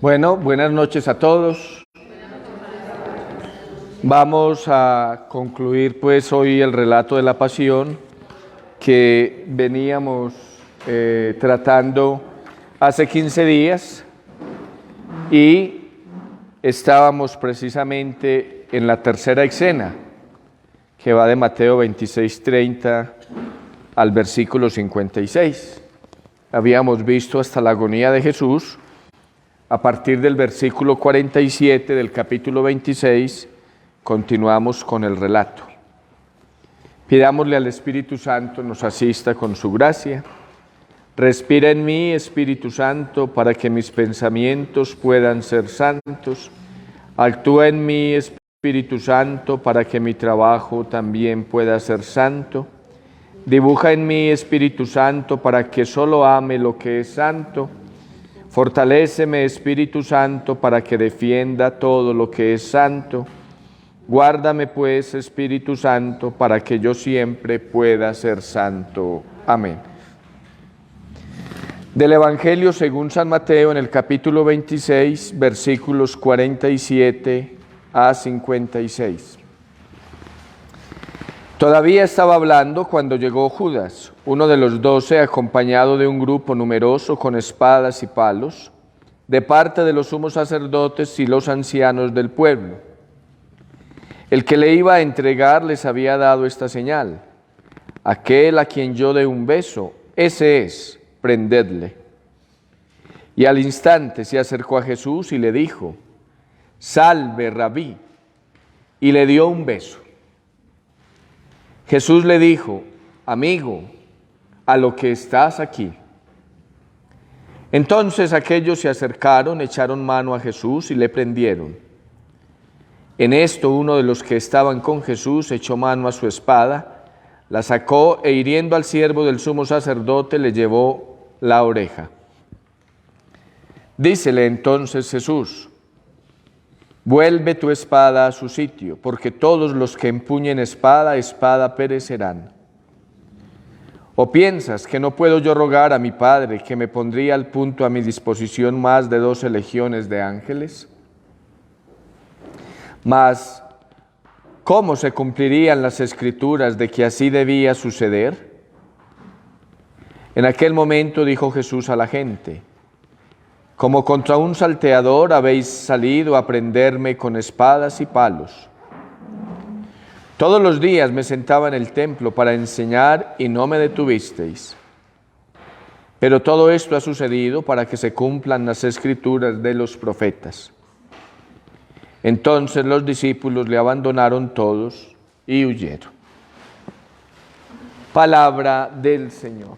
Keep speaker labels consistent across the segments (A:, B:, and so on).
A: Bueno, buenas noches a todos. Vamos a concluir pues hoy el relato de la Pasión que veníamos tratando hace 15 días y estábamos precisamente en la tercera escena que va de Mateo 26:30 al versículo 56. Habíamos visto hasta la agonía de Jesús. A partir del versículo 47 del capítulo 26, continuamos con el relato. Pidámosle al Espíritu Santo nos asista con su gracia. Respira en mí, Espíritu Santo, para que mis pensamientos puedan ser santos. Actúa en mí, Espíritu Santo, para que mi trabajo también pueda ser santo. Dibuja en mí, Espíritu Santo, para que solo ame lo que es santo. Fortaléceme, Espíritu Santo, para que defienda todo lo que es santo. Guárdame, pues, Espíritu Santo, para que yo siempre pueda ser santo. Amén. Del Evangelio según San Mateo, en el capítulo 26, versículos 47 a 56. Todavía estaba hablando cuando llegó Judas, uno de los 12, acompañado de un grupo numeroso con espadas y palos, de parte de los sumos sacerdotes y los ancianos del pueblo. El que le iba a entregar les había dado esta señal: aquel a quien yo dé un beso, ese es, prendedle. Y al instante se acercó a Jesús y le dijo: salve, Rabí, y le dio un beso. Jesús le dijo: amigo, a lo que estás aquí. Entonces aquellos se acercaron, echaron mano a Jesús y le prendieron. En esto uno de los que estaban con Jesús echó mano a su espada, la sacó e hiriendo al siervo del sumo sacerdote le llevó la oreja. Dícele entonces Jesús: vuelve tu espada a su sitio, porque todos los que empuñen espada, espada perecerán. ¿O piensas que no puedo yo rogar a mi Padre que me pondría al punto a mi disposición más de 12 legiones de ángeles? Mas, ¿cómo se cumplirían las Escrituras de que así debía suceder? En aquel momento dijo Jesús a la gente: como contra un salteador habéis salido a prenderme con espadas y palos. Todos los días me sentaba en el templo para enseñar y no me detuvisteis. Pero todo esto ha sucedido para que se cumplan las Escrituras de los profetas. Entonces los discípulos le abandonaron todos y huyeron. Palabra del Señor.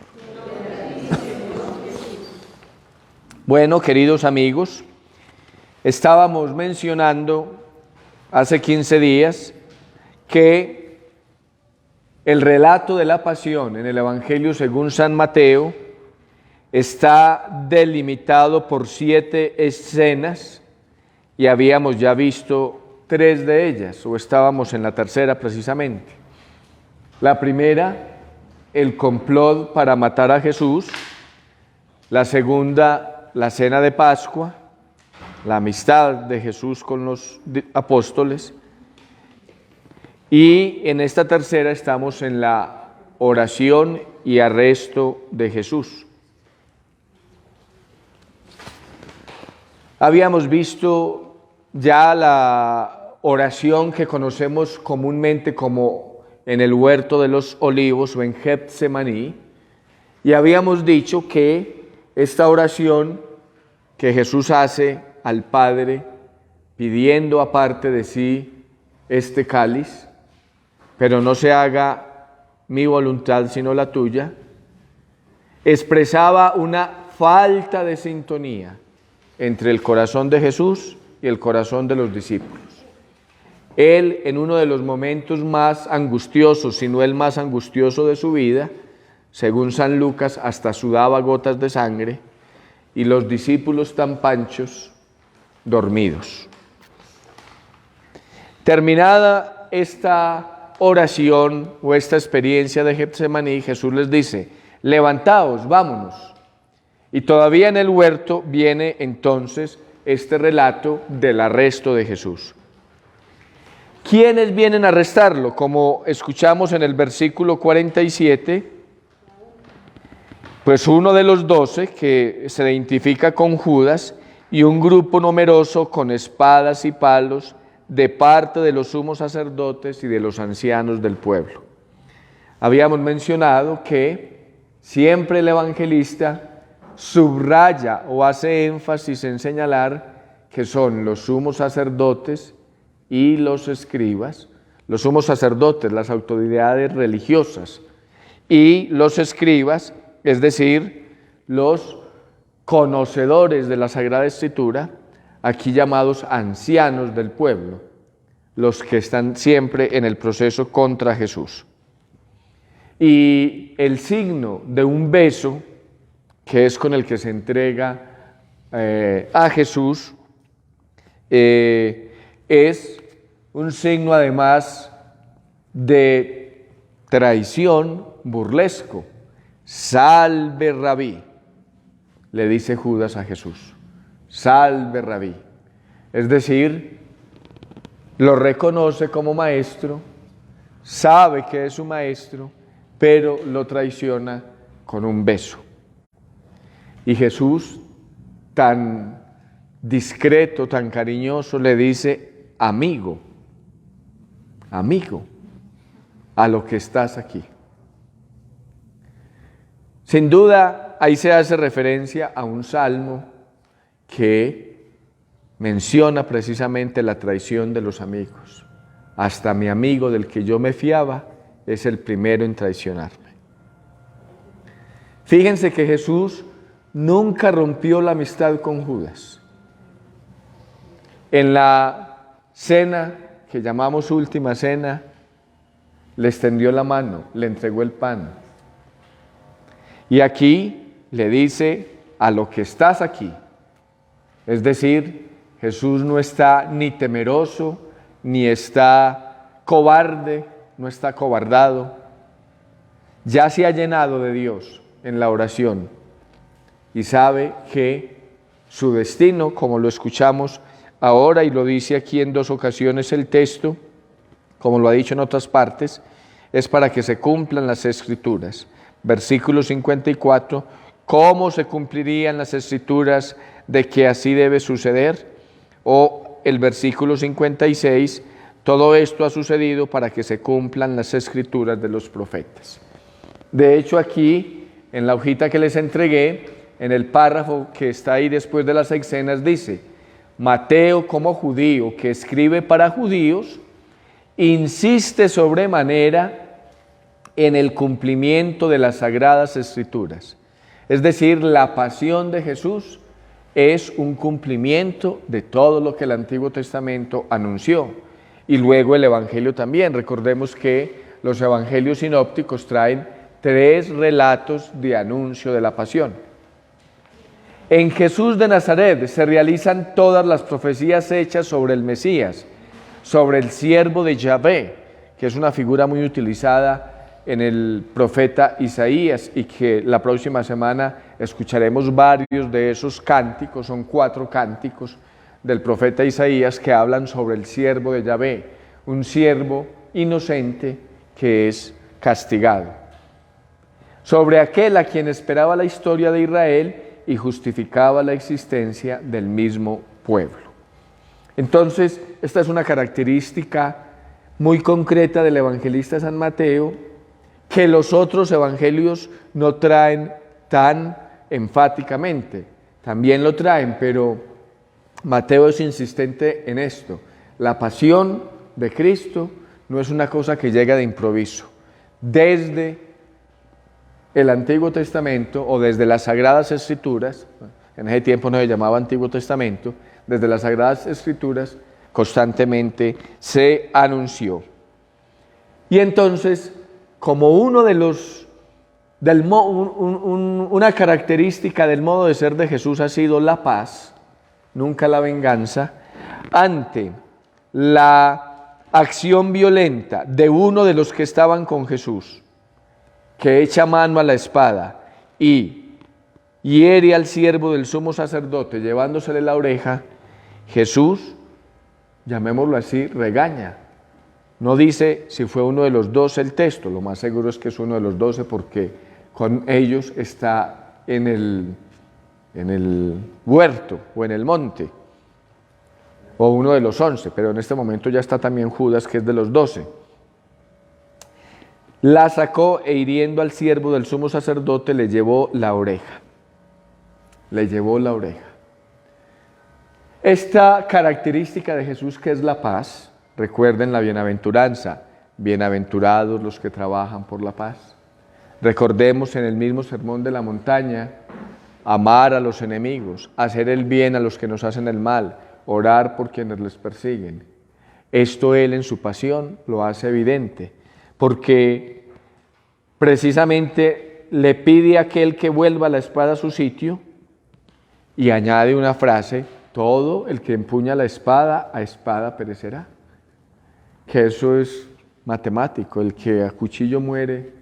A: Bueno, queridos amigos, estábamos mencionando hace 15 días que el relato de la Pasión en el Evangelio según San Mateo está delimitado por 7 escenas y habíamos ya visto 3 de ellas, o estábamos en la tercera precisamente. La primera, el complot para matar a Jesús. La segunda, la cena de Pascua, la amistad de Jesús con los apóstoles. Y en esta tercera estamos en la oración y arresto de Jesús. Habíamos visto ya la oración que conocemos comúnmente como en el huerto de los olivos o en Getsemaní, y habíamos dicho que esta oración que Jesús hace al Padre, pidiendo aparte de sí este cáliz, pero no se haga mi voluntad sino la tuya, expresaba una falta de sintonía entre el corazón de Jesús y el corazón de los discípulos. Él, en uno de los momentos más angustiosos, si no el más angustioso de su vida, según San Lucas, hasta sudaba gotas de sangre, y los discípulos tan panchos, dormidos. Terminada esta oración o esta experiencia de Getsemaní, Jesús les dice: levantaos, vámonos. Y todavía en el huerto viene entonces este relato del arresto de Jesús. ¿Quiénes vienen a arrestarlo? Como escuchamos en el versículo 47, pues uno de los 12 que se identifica con Judas y un grupo numeroso con espadas y palos de parte de los sumos sacerdotes y de los ancianos del pueblo. Habíamos mencionado que siempre el evangelista subraya o hace énfasis en señalar que son los sumos sacerdotes y los escribas, los sumos sacerdotes, las autoridades religiosas, y los escribas, es decir, los conocedores de la Sagrada Escritura, aquí llamados ancianos del pueblo, los que están siempre en el proceso contra Jesús. Y el signo de un beso, que es con el que se entrega a Jesús, es un signo además de traición burlesco. Salve Rabí, le dice Judas a Jesús. Salve Rabí. Es decir, lo reconoce como maestro, sabe que es su maestro, pero lo traiciona con un beso. Y Jesús, tan discreto, tan cariñoso, le dice, amigo, amigo, a lo que estás aquí. Sin duda, ahí se hace referencia a un salmo que menciona precisamente la traición de los amigos. Hasta mi amigo del que yo me fiaba es el primero en traicionarme. Fíjense que Jesús nunca rompió la amistad con Judas. En la cena que llamamos última cena, le extendió la mano, le entregó el pan. Y aquí le dice, a lo que estás aquí. Es decir, Jesús no está ni temeroso, ni está cobarde, no está cobardado. Ya se ha llenado de Dios en la oración y sabe que su destino, como lo escuchamos ahora y lo dice aquí en 2 ocasiones el texto, como lo ha dicho en otras partes, es para que se cumplan las Escrituras. Versículo 54, ¿cómo se cumplirían las Escrituras de que así debe suceder? O el versículo 56, todo esto ha sucedido para que se cumplan las Escrituras de los profetas. De hecho, aquí, en la hojita que les entregué, en el párrafo que está ahí después de las exenas, dice, Mateo, como judío que escribe para judíos, insiste sobremanera en el cumplimiento de las Sagradas Escrituras. Es decir, la pasión de Jesús es un cumplimiento de todo lo que el Antiguo Testamento anunció. Y luego el Evangelio también. Recordemos que los Evangelios sinópticos traen 3 relatos de anuncio de la pasión. En Jesús de Nazaret se realizan todas las profecías hechas sobre el Mesías, sobre el siervo de Yahvé, que es una figura muy utilizada en el profeta Isaías y que la próxima semana escucharemos varios de esos cánticos, son 4 cánticos del profeta Isaías que hablan sobre el siervo de Yahvé, un siervo inocente que es castigado. Sobre aquel a quien esperaba la historia de Israel y justificaba la existencia del mismo pueblo. Entonces, esta es una característica muy concreta del evangelista San Mateo, que los otros evangelios no traen tan enfáticamente. También lo traen, pero Mateo es insistente en esto. La pasión de Cristo no es una cosa que llega de improviso. Desde el Antiguo Testamento o desde las Sagradas Escrituras, en ese tiempo no se llamaba Antiguo Testamento, desde las Sagradas Escrituras constantemente se anunció. Y entonces, como uno de los, una característica del modo de ser de Jesús ha sido la paz, nunca la venganza, ante la acción violenta de uno de los que estaban con Jesús, que echa mano a la espada y hiere al siervo del sumo sacerdote llevándosele la oreja, Jesús, llamémoslo así, regaña. No dice si fue uno de los 12 el texto, lo más seguro es que es uno de los 12 porque con ellos está en el huerto o en el monte, o uno de los 11, pero en este momento ya está también Judas, que es de los 12. La sacó e hiriendo al siervo del sumo sacerdote le llevó la oreja. Le llevó la oreja. Esta característica de Jesús, que es la paz, recuerden la bienaventuranza, bienaventurados los que trabajan por la paz. Recordemos en el mismo sermón de la montaña, amar a los enemigos, hacer el bien a los que nos hacen el mal, orar por quienes les persiguen. Esto Él en su pasión lo hace evidente, porque precisamente le pide a aquel que vuelva la espada a su sitio y añade una frase: todo el que empuña la espada, a espada perecerá. Que eso es matemático, el que a cuchillo muere,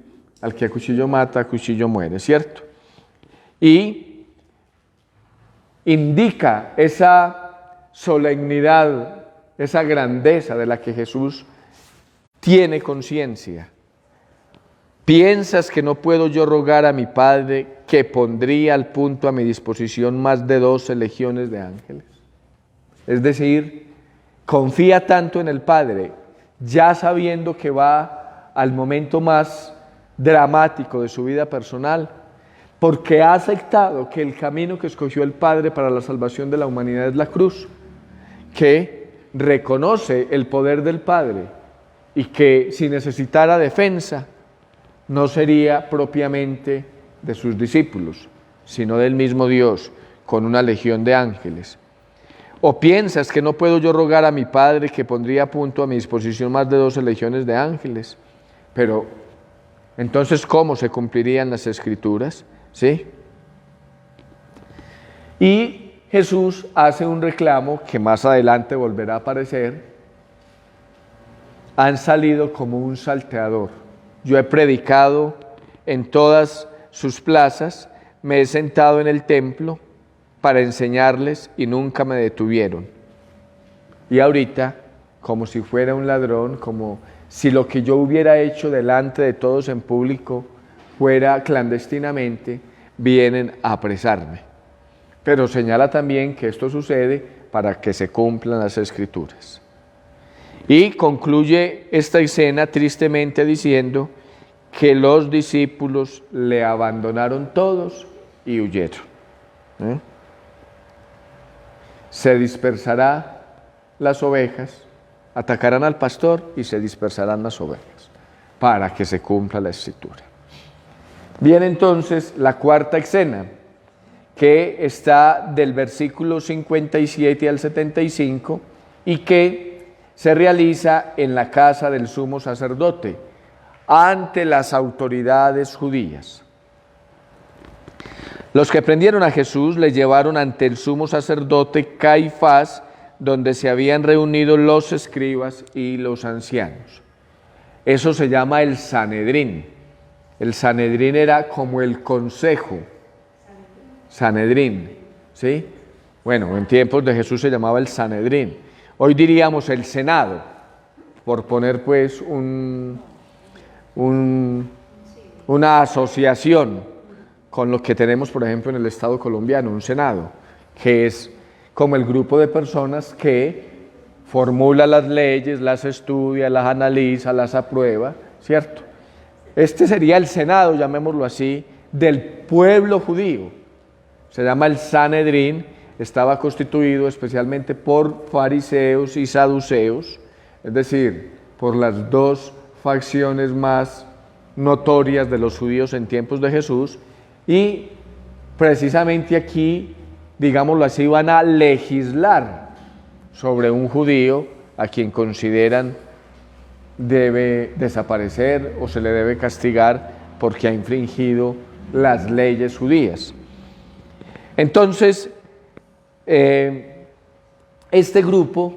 A: al que a cuchillo mata, a cuchillo muere, ¿cierto? Y indica esa solemnidad, esa grandeza de la que Jesús tiene conciencia. ¿Piensas que no puedo yo rogar a mi Padre que pondría al punto a mi disposición más de 12 legiones de ángeles? Es decir, confía tanto en el Padre, ya sabiendo que va al momento más dramático de su vida personal, porque ha aceptado que el camino que escogió el Padre para la salvación de la humanidad es la cruz, que reconoce el poder del Padre y que si necesitara defensa, no sería propiamente de sus discípulos, sino del mismo Dios, con una legión de ángeles. ¿O piensas que no puedo yo rogar a mi Padre que pondría a punto a mi disposición más de 12 legiones de ángeles? Pero, entonces, ¿cómo se cumplirían las Escrituras? ¿Sí? Y Jesús hace un reclamo que más adelante volverá a aparecer. Han salido como un salteador. Yo he predicado en todas sus plazas, me he sentado en el templo para enseñarles y nunca me detuvieron. Y ahorita, como si fuera un ladrón, como si lo que yo hubiera hecho delante de todos en público fuera clandestinamente, vienen a apresarme. Pero señala también que esto sucede para que se cumplan las Escrituras. Y concluye esta escena tristemente diciendo que los discípulos le abandonaron todos y huyeron. Se dispersarán las ovejas, atacarán al pastor y se dispersarán las ovejas, para que se cumpla la Escritura. Viene entonces la cuarta escena, que está del versículo 57 al 75 y que se realiza en la casa del sumo sacerdote, ante las autoridades judías. Los que prendieron a Jesús le llevaron ante el sumo sacerdote Caifás, donde se habían reunido los escribas y los ancianos. Eso se llama el Sanedrín. El Sanedrín era como el consejo. Sanedrín, ¿sí? Bueno, en tiempos de Jesús se llamaba el Sanedrín. Hoy diríamos el Senado, por poner pues una asociación con lo que tenemos, por ejemplo, en el Estado colombiano, un Senado, que es como el grupo de personas que formula las leyes, las estudia, las analiza, las aprueba, ¿cierto? Este sería el Senado, llamémoslo así, del pueblo judío. Se llama el Sanedrín, estaba constituido especialmente por fariseos y saduceos, es decir, por las dos facciones más notorias de los judíos en tiempos de Jesús, y precisamente aquí, digámoslo así, van a legislar sobre un judío a quien consideran debe desaparecer o se le debe castigar porque ha infringido las leyes judías. Entonces, este grupo,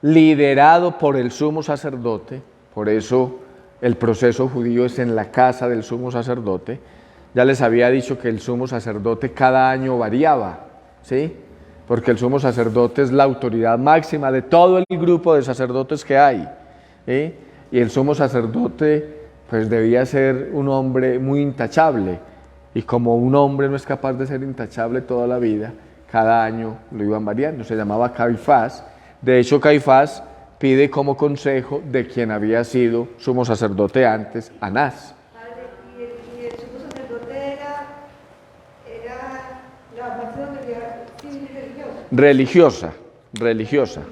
A: liderado por el sumo sacerdote, por eso el proceso judío es en la casa del sumo sacerdote. Ya les había dicho que el sumo sacerdote cada año variaba, ¿sí? porque el sumo sacerdote es la autoridad máxima de todo el grupo de sacerdotes que hay, ¿sí? Y el sumo sacerdote pues debía ser un hombre muy intachable, y como un hombre no es capaz de ser intachable toda la vida, cada año lo iban variando. Se llamaba Caifás. De hecho, Caifás pide como consejo de quien había sido sumo sacerdote antes, Anás.
B: Padre, y el sumo sacerdote era la máxima autoridad civil y religiosa.
A: Religiosa.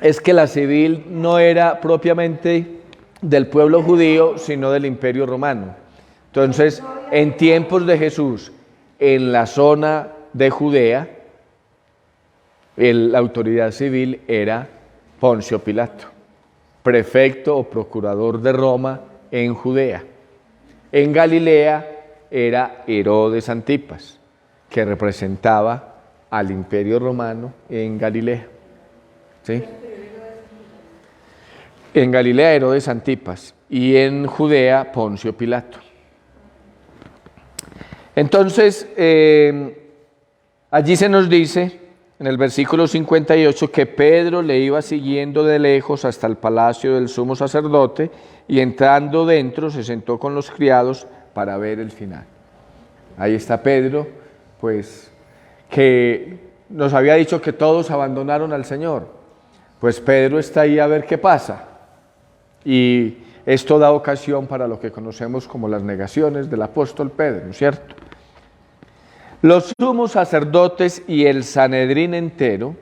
A: Es que la civil no era propiamente del pueblo judío, sino del Imperio Romano. Entonces, en tiempos de Jesús, en la zona de Judea, la autoridad civil era Poncio Pilato, prefecto o procurador de Roma en Judea. En Galilea era Herodes Antipas, que representaba al Imperio Romano en Galilea. ¿Sí? En Galilea Herodes Antipas y en Judea Poncio Pilato. Entonces, allí se nos dice en el versículo 58 que Pedro le iba siguiendo de lejos hasta el palacio del sumo sacerdote y entrando dentro se sentó con los criados para ver el final. Ahí está Pedro, pues que nos había dicho que todos abandonaron al Señor. Pues Pedro está ahí a ver qué pasa. Y esto da ocasión para lo que conocemos como las negaciones del apóstol Pedro, ¿no es cierto? Los sumos sacerdotes y el Sanedrín entero,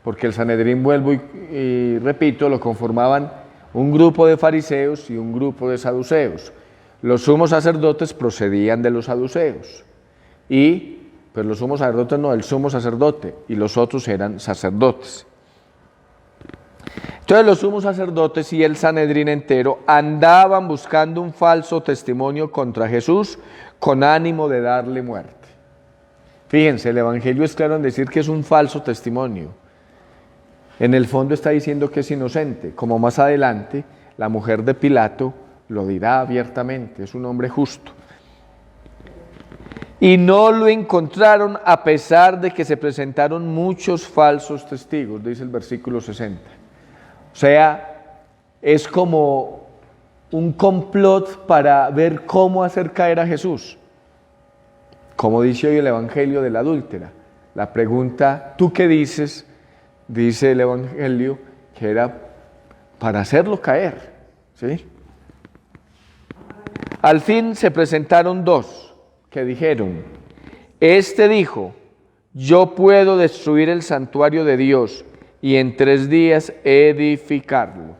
A: porque el Sanedrín, vuelvo y repito, lo conformaban un grupo de fariseos y un grupo de saduceos. Los sumos sacerdotes procedían de los saduceos y pues los sumos sacerdotes no, el sumo sacerdote y los otros eran sacerdotes. Entonces los sumos sacerdotes y el Sanedrín entero andaban buscando un falso testimonio contra Jesús con ánimo de darle muerte. Fíjense, el Evangelio es claro en decir que es un falso testimonio. En el fondo está diciendo que es inocente, como más adelante la mujer de Pilato lo dirá abiertamente, es un hombre justo. Y no lo encontraron a pesar de que se presentaron muchos falsos testigos, dice el versículo 60. O sea, es como un complot para ver cómo hacer caer a Jesús. Como dice hoy el Evangelio de la adúltera. La pregunta, ¿tú qué dices? Dice el Evangelio que era para hacerlo caer, ¿sí? Al fin se presentaron dos que dijeron, este dijo, yo puedo destruir el santuario de Dios y en 3 días edificarlo.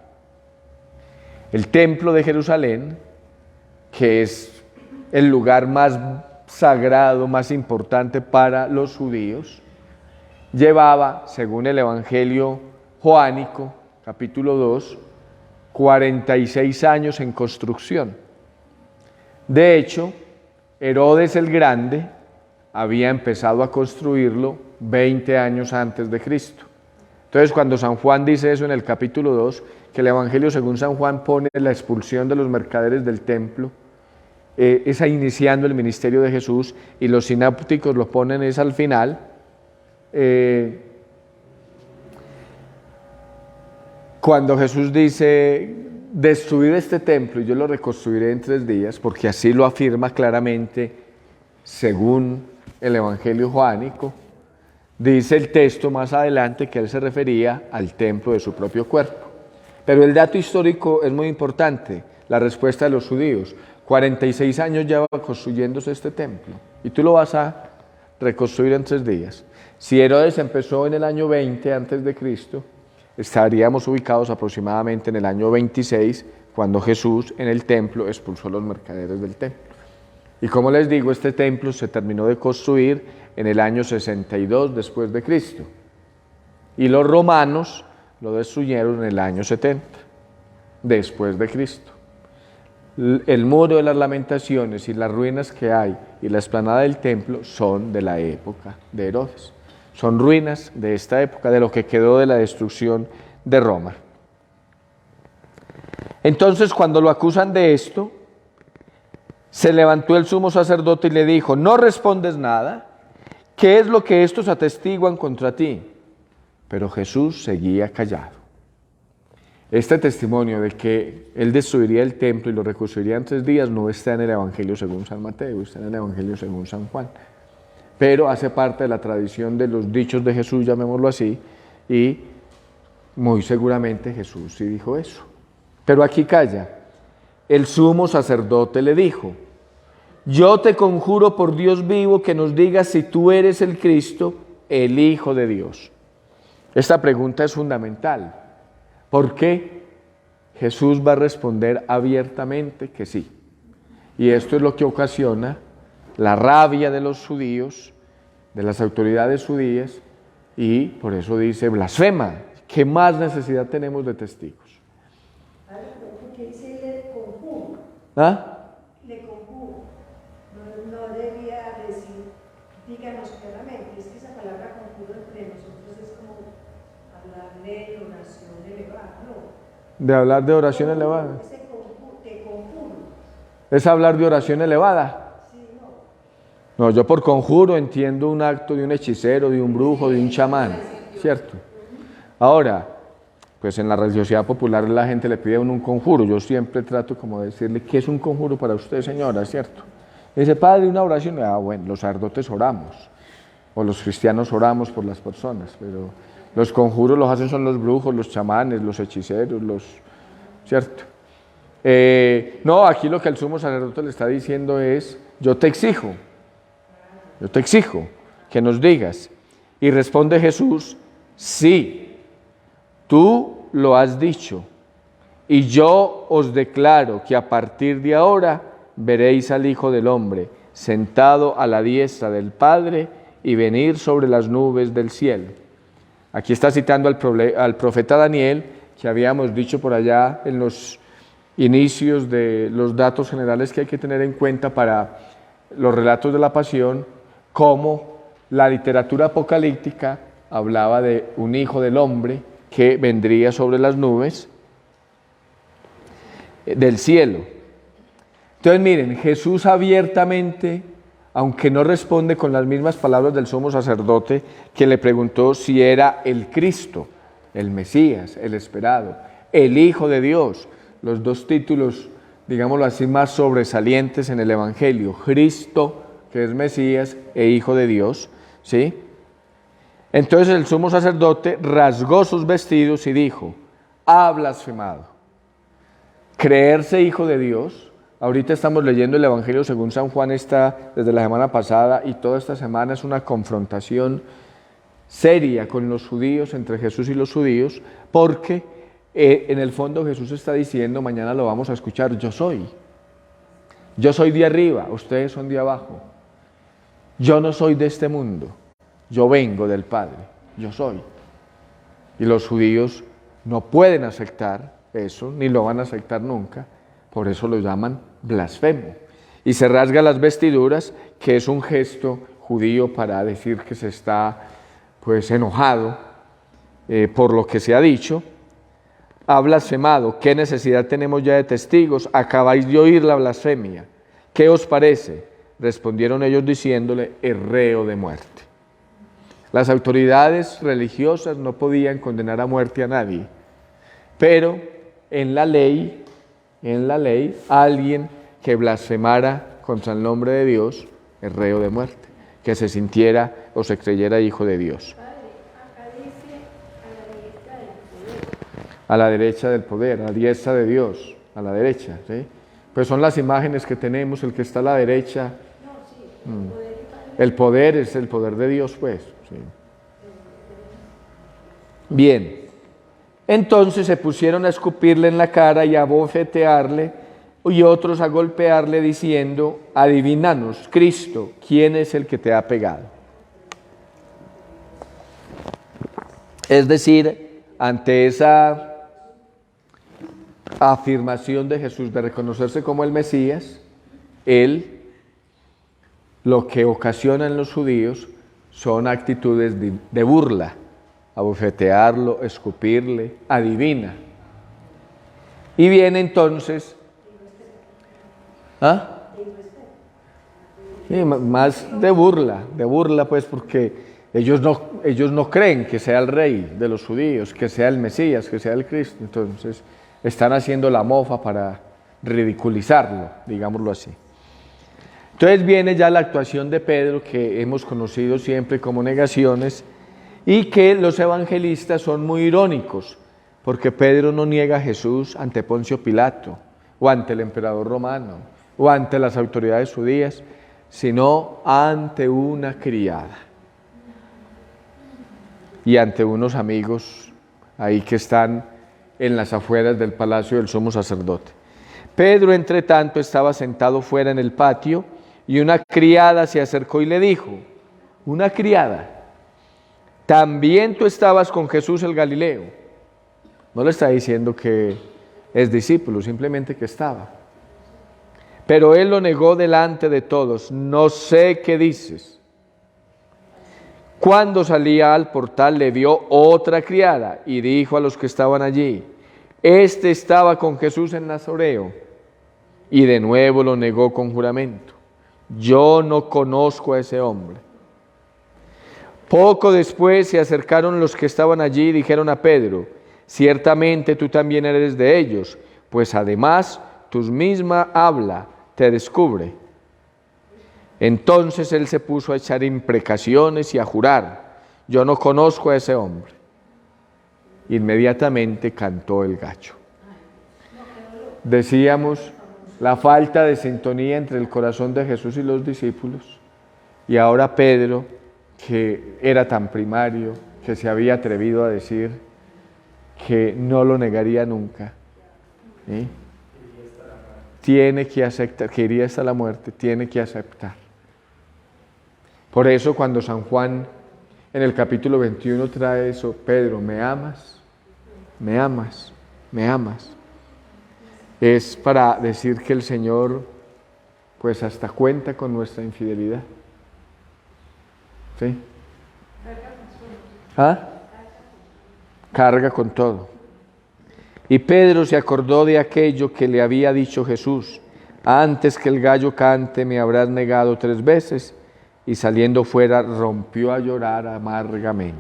A: El templo de Jerusalén, que es el lugar más sagrado, más importante para los judíos, llevaba, según el Evangelio joánico, capítulo 2, 46 años en construcción. De hecho, Herodes el Grande había empezado a construirlo 20 años antes de Cristo. Entonces, cuando San Juan dice eso en el capítulo 2, que el Evangelio según San Juan pone la expulsión de los mercaderes del templo, es iniciando el ministerio de Jesús, y los sinápticos lo ponen es al final. Cuando Jesús dice, destruid este templo y yo lo reconstruiré en 3 días, porque así lo afirma claramente según el Evangelio joánico, dice el texto más adelante que él se refería al templo de su propio cuerpo. Pero el dato histórico es muy importante, la respuesta de los judíos. 46 años lleva construyéndose este templo y tú lo vas a reconstruir en 3 días. Si Herodes empezó en el año 20 antes de Cristo, estaríamos ubicados aproximadamente en el año 26, cuando Jesús en el templo expulsó a los mercaderes del templo. Y como les digo, este templo se terminó de construir en el año 62 después de Cristo. Y los romanos lo destruyeron en el año 70 después de Cristo. El muro de las lamentaciones y las ruinas que hay y la explanada del templo son de la época de Herodes. Son ruinas de esta época, de lo que quedó de la destrucción de Roma. Entonces, cuando lo acusan de esto, Se levantó el sumo sacerdote y le dijo: ¿no respondes nada? ¿Qué es lo que estos atestiguan contra ti? Pero Jesús seguía callado. Este testimonio de que Él destruiría el templo y lo reconstruiría en 3 días no está en el Evangelio según San Mateo, está en el Evangelio según San Juan. Pero hace parte de la tradición de los dichos de Jesús, llamémoslo así, y muy seguramente Jesús sí dijo eso. Pero aquí calla. El sumo sacerdote le dijo: yo te conjuro por Dios vivo que nos digas si tú eres el Cristo, el Hijo de Dios. Esta pregunta es fundamental. ¿Por qué? Jesús va a responder abiertamente que sí. Y esto es lo que ocasiona la rabia de los judíos, de las autoridades judías, y por eso dice: blasfema. ¿Qué más necesidad tenemos de testigos?
B: Porque dice le conjuro.
A: ¿Ah?
B: Le conjuro. No debía decir, díganos claramente. Es que esa palabra conjuro entre nosotros es como hablarle de oración elevada, ¿no?
A: De hablar de oración elevada.
B: Ese conjuro, te conjuro.
A: ¿Es hablar de oración elevada?
B: Sí, no.
A: No, yo por conjuro entiendo un acto de un hechicero, de un brujo, de un chamán, ¿cierto? Ahora, pues en la religiosidad popular la gente le pide a uno un conjuro. Yo siempre trato como de decirle: ¿qué es un conjuro para usted, señora? ¿Cierto? Y dice: padre, una oración. Ah, bueno, los sacerdotes oramos, o los cristianos oramos por las personas, pero los conjuros los hacen son los brujos, los chamanes, los hechiceros, ¿cierto? No, aquí lo que el sumo sacerdote le está diciendo es: yo te exijo que nos digas. Y responde Jesús: sí, tú lo has dicho, y yo os declaro que a partir de ahora veréis al Hijo del Hombre sentado a la diestra del Padre y venir sobre las nubes del cielo. Aquí está citando al profeta Daniel, que habíamos dicho por allá en los inicios de los datos generales que hay que tener en cuenta para los relatos de la pasión, cómo la literatura apocalíptica hablaba de un Hijo del Hombre que vendría sobre las nubes del cielo. Entonces miren, Jesús abiertamente, aunque no responde con las mismas palabras del sumo sacerdote que le preguntó si era el Cristo, el Mesías, el esperado, el Hijo de Dios, los dos títulos, digámoslo así, más sobresalientes en el Evangelio: Cristo, que es Mesías, e Hijo de Dios, ¿sí? Entonces el sumo sacerdote rasgó sus vestidos y dijo: ha blasfemado. Creerse hijo de Dios. Ahorita estamos leyendo el Evangelio según San Juan, está desde la semana pasada, y toda esta semana es una confrontación seria con los judíos, entre Jesús y los judíos, porque en el fondo Jesús está diciendo, mañana lo vamos a escuchar: yo soy de arriba, ustedes son de abajo, yo no soy de este mundo, yo vengo del Padre, yo soy. Y los judíos no pueden aceptar eso, ni lo van a aceptar nunca, por eso lo llaman blasfemo. Y se rasga las vestiduras, que es un gesto judío para decir que se está pues enojado por lo que se ha dicho. Ha blasfemado. ¿Qué necesidad tenemos ya de testigos? Acabáis de oír la blasfemia. ¿Qué os parece? Respondieron ellos diciéndole: es reo de muerte. Las autoridades religiosas no podían condenar a muerte a nadie, pero en la ley, alguien que blasfemara contra el nombre de Dios es reo de muerte, que se sintiera o se creyera hijo de Dios.
B: Acá dice
A: A la derecha del poder, a la diestra de Dios, a la derecha, ¿sí? Pues son las imágenes que tenemos, el que está a la derecha. El poder es el poder de Dios, pues. Sí. Bien, entonces se pusieron a escupirle en la cara y a bofetearle, y otros a golpearle diciendo: adivinanos, Cristo, ¿quién es el que te ha pegado? Es decir, ante esa afirmación de Jesús de reconocerse como el Mesías, él lo que ocasiona en los judíos son actitudes de burla, abofetearlo, escupirle, adivina. Y viene entonces... ¿Ah? Sí, más de burla pues, porque ellos no creen que sea el rey de los judíos, que sea el Mesías, que sea el Cristo. Entonces están haciendo la mofa para ridiculizarlo, digámoslo así. Entonces viene ya la actuación de Pedro, que hemos conocido siempre como negaciones, y que los evangelistas son muy irónicos, porque Pedro no niega a Jesús ante Poncio Pilato, o ante el emperador romano, o ante las autoridades judías, sino ante una criada y ante unos amigos ahí que están en las afueras del palacio del sumo sacerdote. Pedro, entre tanto, estaba sentado fuera en el patio, y una criada se acercó y le dijo, una criada, ¿también tú estabas con Jesús el Galileo? No le está diciendo que es discípulo, simplemente que estaba. Pero él lo negó delante de todos, no sé qué dices. Cuando salía al portal le vio otra criada y dijo a los que estaban allí, este estaba con Jesús en Nazareo. Y de nuevo lo negó con juramento, yo no conozco a ese hombre. Poco después se acercaron los que estaban allí y dijeron a Pedro, ciertamente tú también eres de ellos, pues además tu misma habla te descubre. Entonces él se puso a echar imprecaciones y a jurar, yo no conozco a ese hombre. Inmediatamente cantó el gallo. Decíamos la falta de sintonía entre el corazón de Jesús y los discípulos, y ahora Pedro, que era tan primario, que se había atrevido a decir que no lo negaría nunca, ¿sí? Tiene que aceptar, que iría hasta la muerte, tiene que aceptar. Por eso cuando San Juan en el capítulo 21 trae eso, Pedro, ¿me amas? ¿Me amas? ¿Me amas? Es para decir que el Señor pues hasta cuenta con nuestra infidelidad. ¿Sí? ¿Ah? Carga con todo. Y Pedro se acordó de aquello que le había dicho Jesús, antes que el gallo cante me habrás negado 3 veces, y saliendo fuera rompió a llorar amargamente.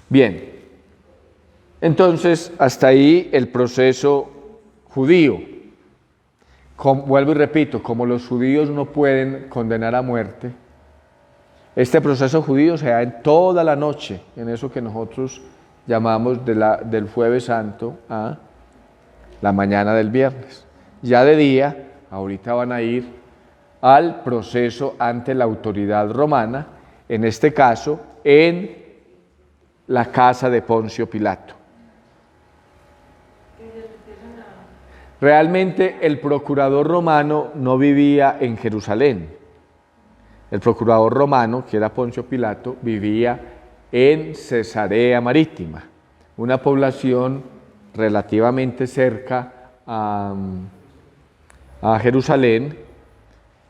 A: Bien, entonces hasta ahí el proceso judío. Vuelvo y repito, como los judíos no pueden condenar a muerte, este proceso judío se da en toda la noche, en eso que nosotros llamamos del Jueves Santo a la mañana del viernes. Ya de día, ahorita van a ir al proceso ante la autoridad romana, en este caso en la casa de Poncio Pilato. Realmente el procurador romano no vivía en Jerusalén. El procurador romano, que era Poncio Pilato, vivía en Cesarea Marítima, una población relativamente cerca a Jerusalén,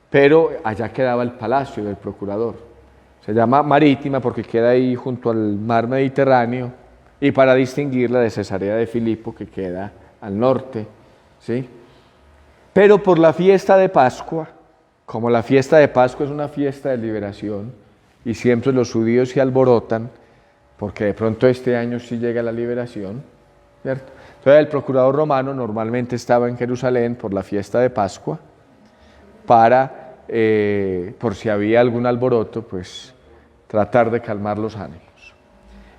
A: pero allá quedaba el palacio del procurador. Se llama Marítima porque queda ahí junto al mar Mediterráneo, y para distinguirla de Cesarea de Filipo, que queda al norte, ¿sí? Pero por la fiesta de Pascua, como la fiesta de Pascua es una fiesta de liberación, y siempre los judíos se alborotan, porque de pronto este año sí llega la liberación, ¿cierto? Entonces el procurador romano normalmente estaba en Jerusalén por la fiesta de Pascua, para, por si había algún alboroto, pues tratar de calmar los ánimos.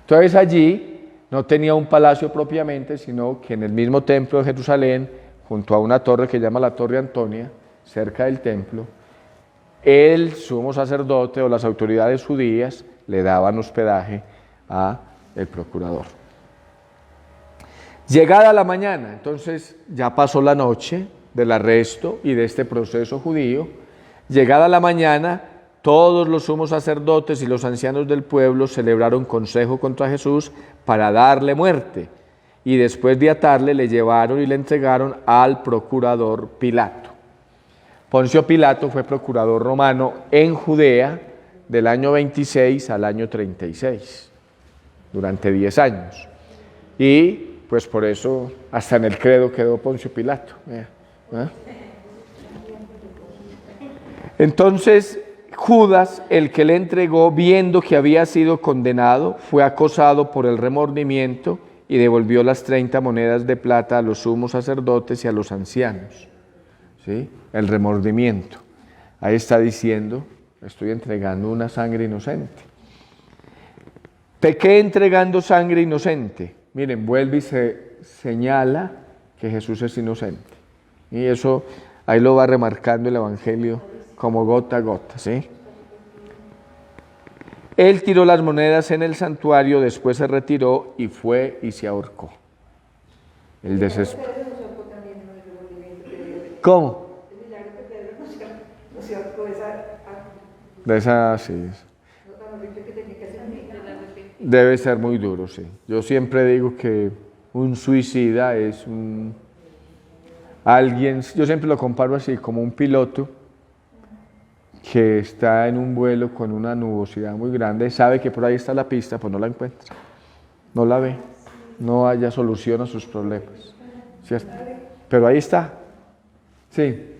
A: Entonces allí no tenía un palacio propiamente, sino que en el mismo templo de Jerusalén, junto a una torre que se llama la Torre Antonia, cerca del templo, el sumo sacerdote o las autoridades judías le daban hospedaje a el procurador. Llegada la mañana, entonces ya pasó la noche del arresto y de este proceso judío. Llegada la mañana, todos los sumos sacerdotes y los ancianos del pueblo celebraron consejo contra Jesús para darle muerte, y después de atarle le llevaron y le entregaron al procurador Pilato. Poncio Pilato fue procurador romano en Judea del año 26 al año 36, durante 10 años. Y pues por eso hasta en el credo quedó Poncio Pilato. Entonces Judas, el que le entregó, viendo que había sido condenado, fue acosado por el remordimiento y devolvió las 30 monedas de plata a los sumos sacerdotes y a los ancianos. ¿Sí? El remordimiento. Ahí está diciendo, estoy entregando una sangre inocente. Pequé entregando sangre inocente. Miren, vuelve y se señala que Jesús es inocente. Y eso ahí lo va remarcando el Evangelio como gota a gota, ¿sí? Él tiró las monedas en el santuario, después se retiró y fue y se ahorcó. El desespero. ¿Cómo? De esa, sí. Debe ser muy duro, sí. Yo siempre digo que un suicida es alguien, yo siempre lo comparo así, como un piloto que está en un vuelo con una nubosidad muy grande, sabe que por ahí está la pista, pues no la encuentra, no la ve, no haya solución a sus problemas, ¿cierto? Pero ahí está, sí.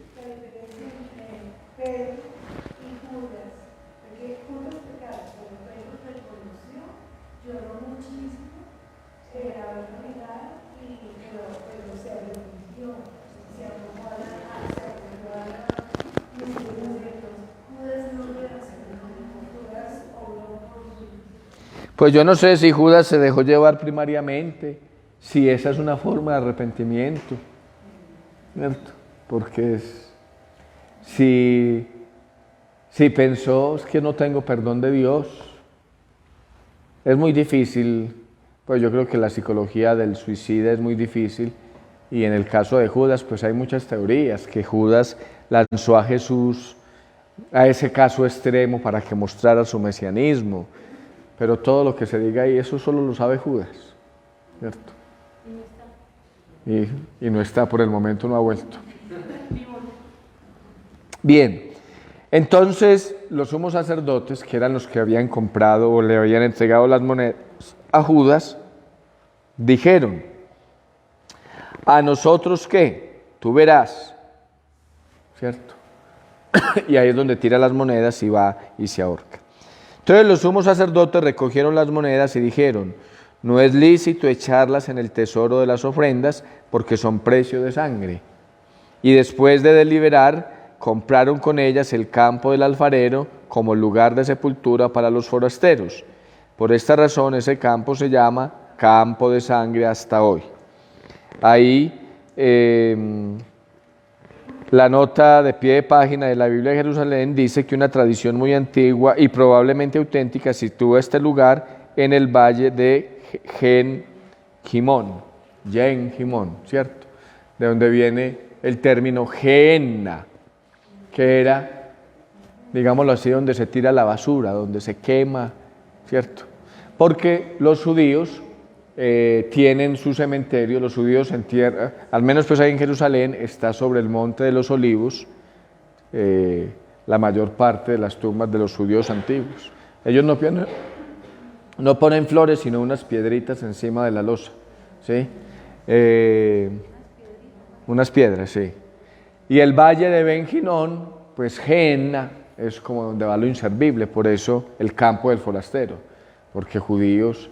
A: Pues yo no sé si Judas se dejó llevar primariamente, si esa es una forma de arrepentimiento, ¿cierto? Porque si pensó es que no tengo perdón de Dios, es muy difícil, pues yo creo que la psicología del suicida es muy difícil, y en el caso de Judas pues hay muchas teorías, que Judas lanzó a Jesús a ese caso extremo para que mostrara su mesianismo. Pero todo lo que se diga ahí, eso solo lo sabe Judas, ¿cierto? Y no está, por el momento no ha vuelto. Bien, entonces los sumos sacerdotes, que eran los que habían comprado o le habían entregado las monedas a Judas, dijeron, ¿a nosotros qué? Tú verás, ¿cierto? Y ahí es donde tira las monedas y va y se ahorca. Entonces los sumos sacerdotes recogieron las monedas y dijeron, no es lícito echarlas en el tesoro de las ofrendas porque son precio de sangre. Y después de deliberar, compraron con ellas el campo del alfarero como lugar de sepultura para los forasteros. Por esta razón ese campo se llama campo de sangre hasta hoy. Ahí la nota de pie de página de la Biblia de Jerusalén dice que una tradición muy antigua y probablemente auténtica sitúa este lugar en el valle de Gen-Jimón, ¿cierto? De donde viene el término Gehenna, que era, digámoslo así, donde se tira la basura, donde se quema, ¿cierto? Porque los judíos tienen su cementerio, los judíos entierran, al menos pues ahí en Jerusalén, está sobre el monte de los Olivos, la mayor parte de las tumbas de los judíos antiguos. Ellos no ponen flores, sino unas piedritas encima de la losa, ¿sí? Unas piedras, sí. Y el valle de Ben Hinnom, pues Gehenna, es como donde va lo inservible, por eso el campo del forastero, porque judíos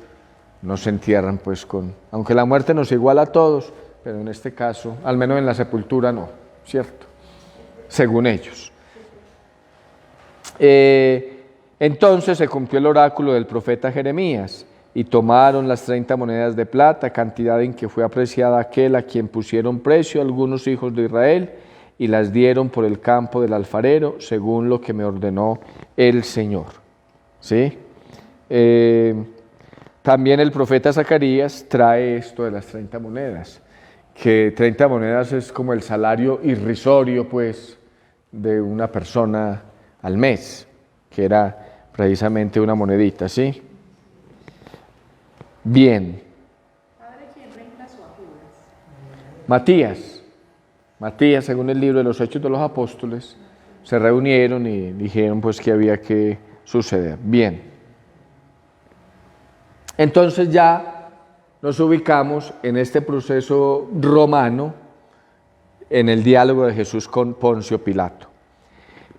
A: no se entierran pues aunque la muerte nos iguala a todos, pero en este caso, al menos en la sepultura no, ¿cierto? Según ellos. Entonces se cumplió el oráculo del profeta Jeremías, y tomaron las 30 monedas de plata, cantidad en que fue apreciada aquel a quien pusieron precio algunos hijos de Israel, y las dieron por el campo del alfarero, según lo que me ordenó el Señor. ¿Sí? También el profeta Zacarías trae esto de las 30 monedas, que 30 monedas es como el salario irrisorio, pues, de una persona al mes, que era precisamente una monedita, ¿sí? Bien.
B: ¿Padre, quién reemplazó a Judas?
A: Matías, según el libro de los Hechos de los Apóstoles, se reunieron y dijeron pues que había que suceder. Bien. Entonces ya nos ubicamos en este proceso romano, en el diálogo de Jesús con Poncio Pilato.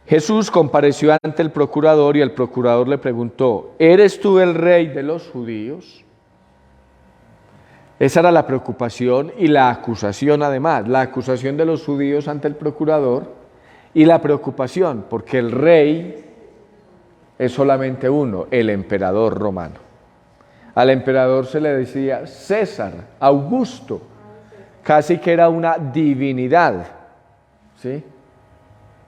A: Jesús compareció ante el procurador y el procurador le preguntó: ¿eres tú el rey de los judíos? Esa era la preocupación y la acusación además, la acusación de los judíos ante el procurador y la preocupación, porque el rey es solamente uno, el emperador romano. Al emperador se le decía César, Augusto, casi que era una divinidad, ¿sí?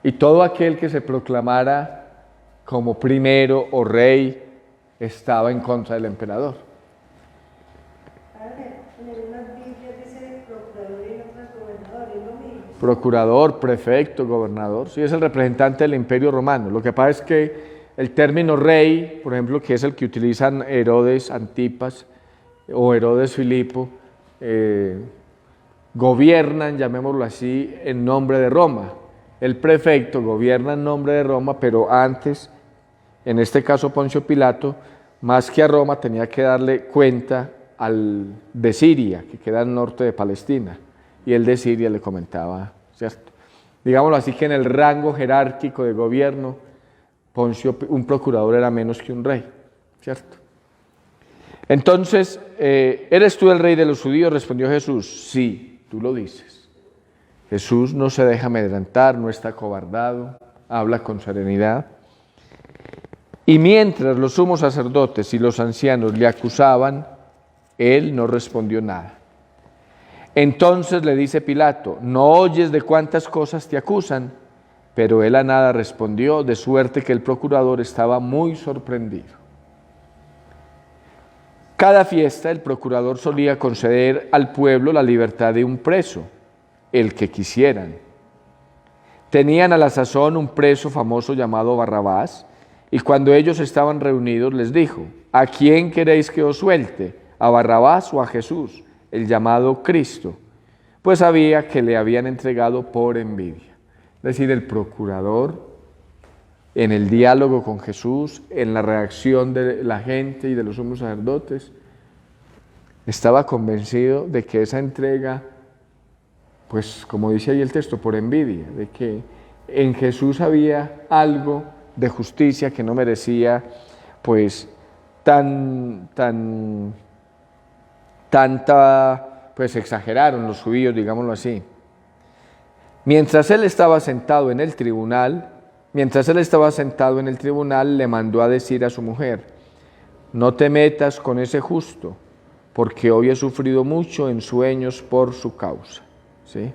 A: Y todo aquel que se proclamara como primero o rey estaba en contra del emperador.
B: En unas Biblias dice procurador y en otras gobernador, es lo mismo.
A: Procurador, prefecto, gobernador, sí, es el representante del imperio romano. Lo que pasa es que el término rey, por ejemplo, que es el que utilizan Herodes Antipas o Herodes Filipo, gobiernan, llamémoslo así, en nombre de Roma. El prefecto gobierna en nombre de Roma, pero antes, en este caso Poncio Pilato, más que a Roma, tenía que darle cuenta de Siria, que queda al norte de Palestina, y él de Siria le comentaba, ¿cierto? Digámoslo así, que en el rango jerárquico de gobierno, un procurador era menos que un rey, ¿cierto? Entonces, ¿eres tú el rey de los judíos? Respondió Jesús, sí, tú lo dices. Jesús no se deja amedrentar, no está acobardado, habla con serenidad. Y mientras los sumos sacerdotes y los ancianos le acusaban, él no respondió nada. Entonces le dice Pilato: ¿no oyes de cuántas cosas te acusan? Pero él a nada respondió, de suerte que el procurador estaba muy sorprendido. Cada fiesta el procurador solía conceder al pueblo la libertad de un preso, el que quisieran. Tenían a la sazón un preso famoso llamado Barrabás, y cuando ellos estaban reunidos les dijo: ¿a quién queréis que os suelte? ¿A Barrabás o a Jesús, el llamado Cristo? Pues sabía que le habían entregado por envidia. Es decir, el procurador, en el diálogo con Jesús, en la reacción de la gente y de los sumos sacerdotes, estaba convencido de que esa entrega, pues como dice ahí el texto, por envidia, de que en Jesús había algo de justicia que no merecía, pues, pues exageraron los judíos, digámoslo así. Mientras él estaba sentado en el tribunal, le mandó a decir a su mujer: no te metas con ese justo, porque hoy he sufrido mucho en sueños por su causa. ¿Sí?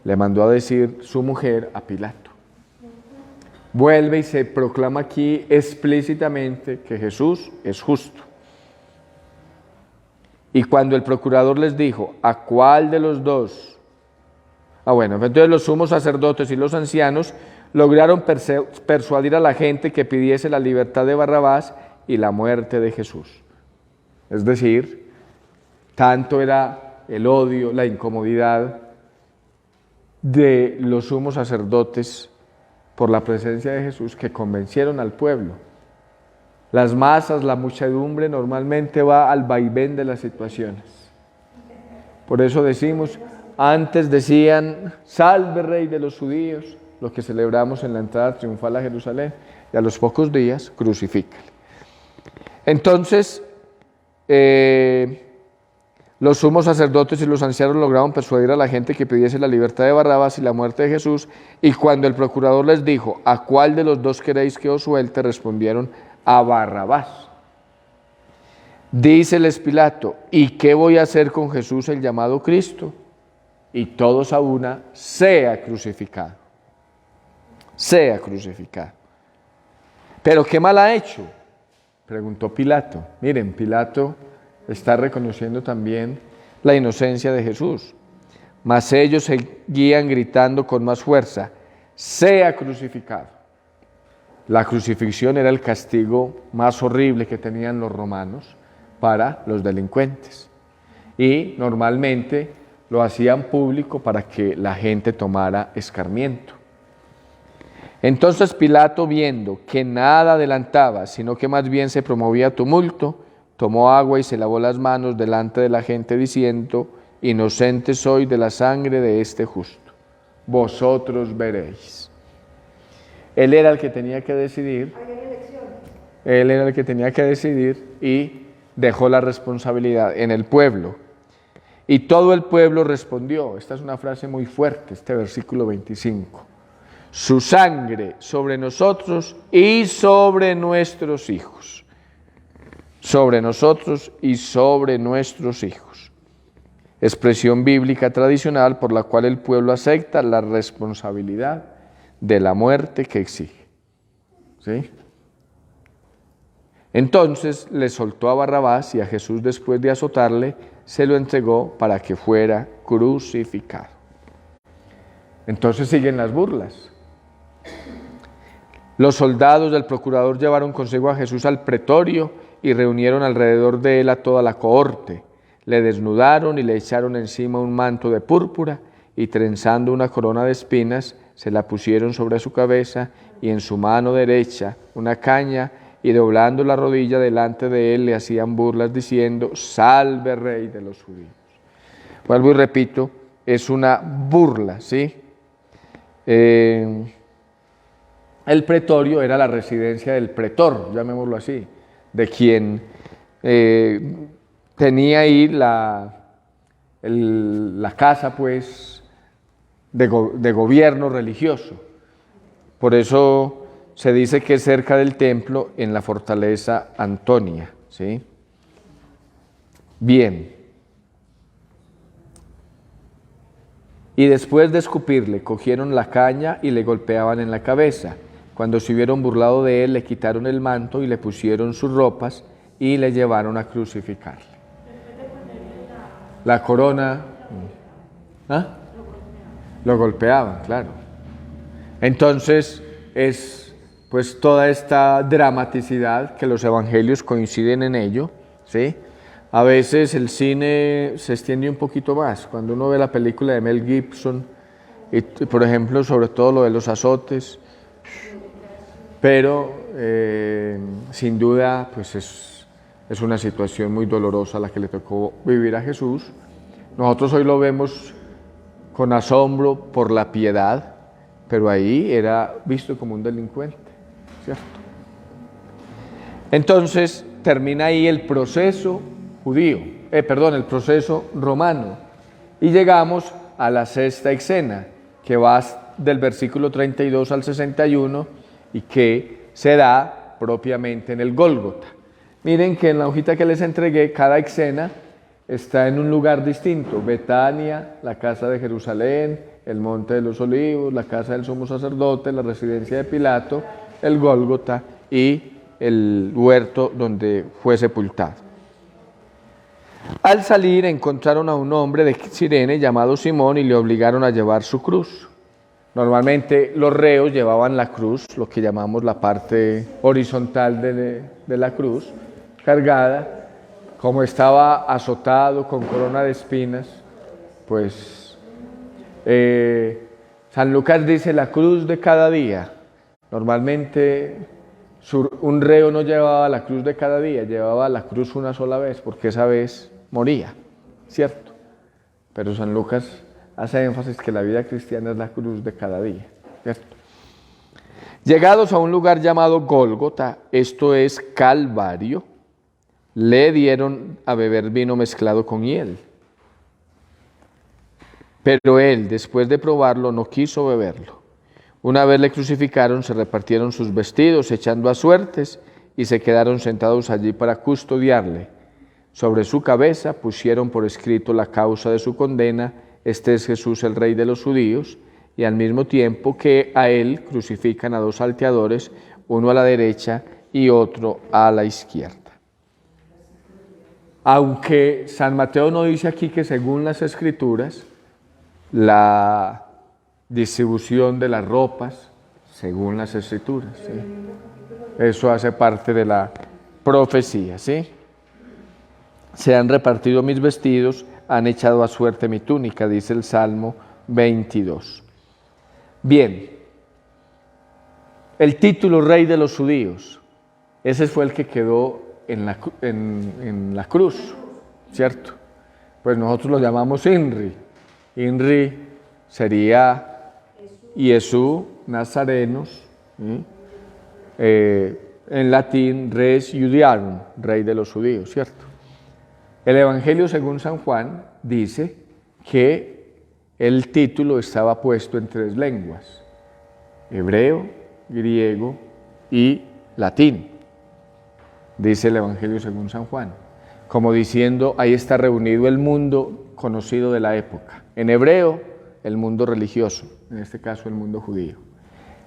A: Le mandó a decir su mujer a Pilato. Vuelve y se proclama aquí explícitamente que Jesús es justo. Y cuando el procurador les dijo: ¿a cuál de los dos? Entonces los sumos sacerdotes y los ancianos lograron persuadir a la gente que pidiese la libertad de Barrabás y la muerte de Jesús. Es decir, tanto era el odio, la incomodidad de los sumos sacerdotes por la presencia de Jesús, que convencieron al pueblo. Las masas, la muchedumbre normalmente va al vaivén de las situaciones. Por eso decimos, antes decían: salve Rey de los judíos, lo que celebramos en la entrada triunfal a Jerusalén, y a los pocos días, crucifícale. Entonces, los sumos sacerdotes y los ancianos lograron persuadir a la gente que pidiese la libertad de Barrabás y la muerte de Jesús, y cuando el procurador les dijo: ¿a cuál de los dos queréis que os suelte?, respondieron: a Barrabás. Díceles Pilato: ¿y qué voy a hacer con Jesús, el llamado Cristo? Y todos a una: sea crucificado. Sea crucificado. ¿Pero qué mal ha hecho?, preguntó Pilato. Miren, Pilato está reconociendo también la inocencia de Jesús. Mas ellos seguían gritando con más fuerza: sea crucificado. La crucifixión era el castigo más horrible que tenían los romanos para los delincuentes. Y normalmente lo hacían público para que la gente tomara escarmiento. Entonces Pilato, viendo que nada adelantaba, sino que más bien se promovía tumulto, tomó agua y se lavó las manos delante de la gente, diciendo: inocente soy de la sangre de este justo, vosotros veréis. Él era el que tenía que decidir.
B: Había elecciones.
A: Él era el que tenía que decidir y dejó la responsabilidad en el pueblo. Y todo el pueblo respondió. Esta es una frase muy fuerte, este versículo 25. Su sangre sobre nosotros y sobre nuestros hijos. Sobre nosotros y sobre nuestros hijos. Expresión bíblica tradicional por la cual el pueblo acepta la responsabilidad de la muerte que exige. ¿Sí? Entonces le soltó a Barrabás y a Jesús, después de azotarle, se lo entregó para que fuera crucificado. Entonces siguen las burlas. Los soldados del procurador llevaron consigo a Jesús al pretorio y reunieron alrededor de él a toda la cohorte. Le desnudaron y le echaron encima un manto de púrpura y, trenzando una corona de espinas, se la pusieron sobre su cabeza y en su mano derecha una caña, y doblando la rodilla delante de él le hacían burlas diciendo: Salve, Rey de los judíos. Vuelvo y repito, es una burla, ¿sí? El pretorio era la residencia del pretor, llamémoslo así, de quien tenía ahí la casa, pues, de gobierno religioso. Por eso se dice que es cerca del templo, en la fortaleza Antonia, ¿sí? Bien. Y después de escupirle, cogieron la caña y le golpeaban en la cabeza. Cuando se hubieron burlado de él, le quitaron el manto y le pusieron sus ropas y le llevaron a crucificarle. La corona... ¿Ah? Lo golpeaban, claro. Entonces es pues toda esta dramaticidad que los evangelios coinciden en ello, ¿sí? A veces el cine se extiende un poquito más. Cuando uno ve la película de Mel Gibson, y por ejemplo, sobre todo lo de los azotes, pero sin duda pues es una situación muy dolorosa la que le tocó vivir a Jesús. Nosotros hoy lo vemos con asombro por la piedad, pero ahí era visto como un delincuente, ¿cierto? Entonces termina ahí el proceso el proceso romano, y llegamos a la sexta escena, que va del versículo 32 al 61 y que se da propiamente en el Gólgota. Miren que en la hojita que les entregué, cada escena está en un lugar distinto: Betania, la casa de Jerusalén, el monte de los olivos, la casa del sumo sacerdote, la residencia de Pilato, el Gólgota y el huerto donde fue sepultado. Al salir encontraron a un hombre de Cirene llamado Simón y le obligaron a llevar su cruz. Normalmente los reos llevaban la cruz, lo que llamamos la parte horizontal de la cruz, cargada. Como estaba azotado con corona de espinas, pues San Lucas dice la cruz de cada día. Normalmente un reo no llevaba la cruz de cada día, llevaba la cruz una sola vez, porque esa vez moría, ¿cierto? Pero San Lucas hace énfasis que la vida cristiana es la cruz de cada día, ¿cierto? Llegados a un lugar llamado Gólgota, esto es Calvario, le dieron a beber vino mezclado con hiel. Pero él, después de probarlo, no quiso beberlo. Una vez le crucificaron, se repartieron sus vestidos, echando a suertes, y se quedaron sentados allí para custodiarle. Sobre su cabeza pusieron por escrito la causa de su condena: este es Jesús, el Rey de los judíos. Y al mismo tiempo que a él crucifican a dos salteadores, uno a la derecha y otro a la izquierda. Aunque San Mateo no dice aquí que según las Escrituras, la distribución de las ropas, según las Escrituras, ¿sí? Eso hace parte de la profecía, ¿sí? Se han repartido mis vestidos, han echado a suerte mi túnica, dice el Salmo 22. Bien, el título Rey de los judíos, ese fue el que quedó en la cruz, ¿cierto? Pues nosotros lo llamamos INRI. INRI sería Jesús Nazarenos ¿sí? En latín, Res Iudearum, rey de los judíos, ¿cierto? El Evangelio según San Juan dice que el título estaba puesto en 3 lenguas: hebreo, griego y latín. Dice el Evangelio según San Juan, como diciendo, ahí está reunido el mundo conocido de la época. En hebreo, el mundo religioso, en este caso el mundo judío.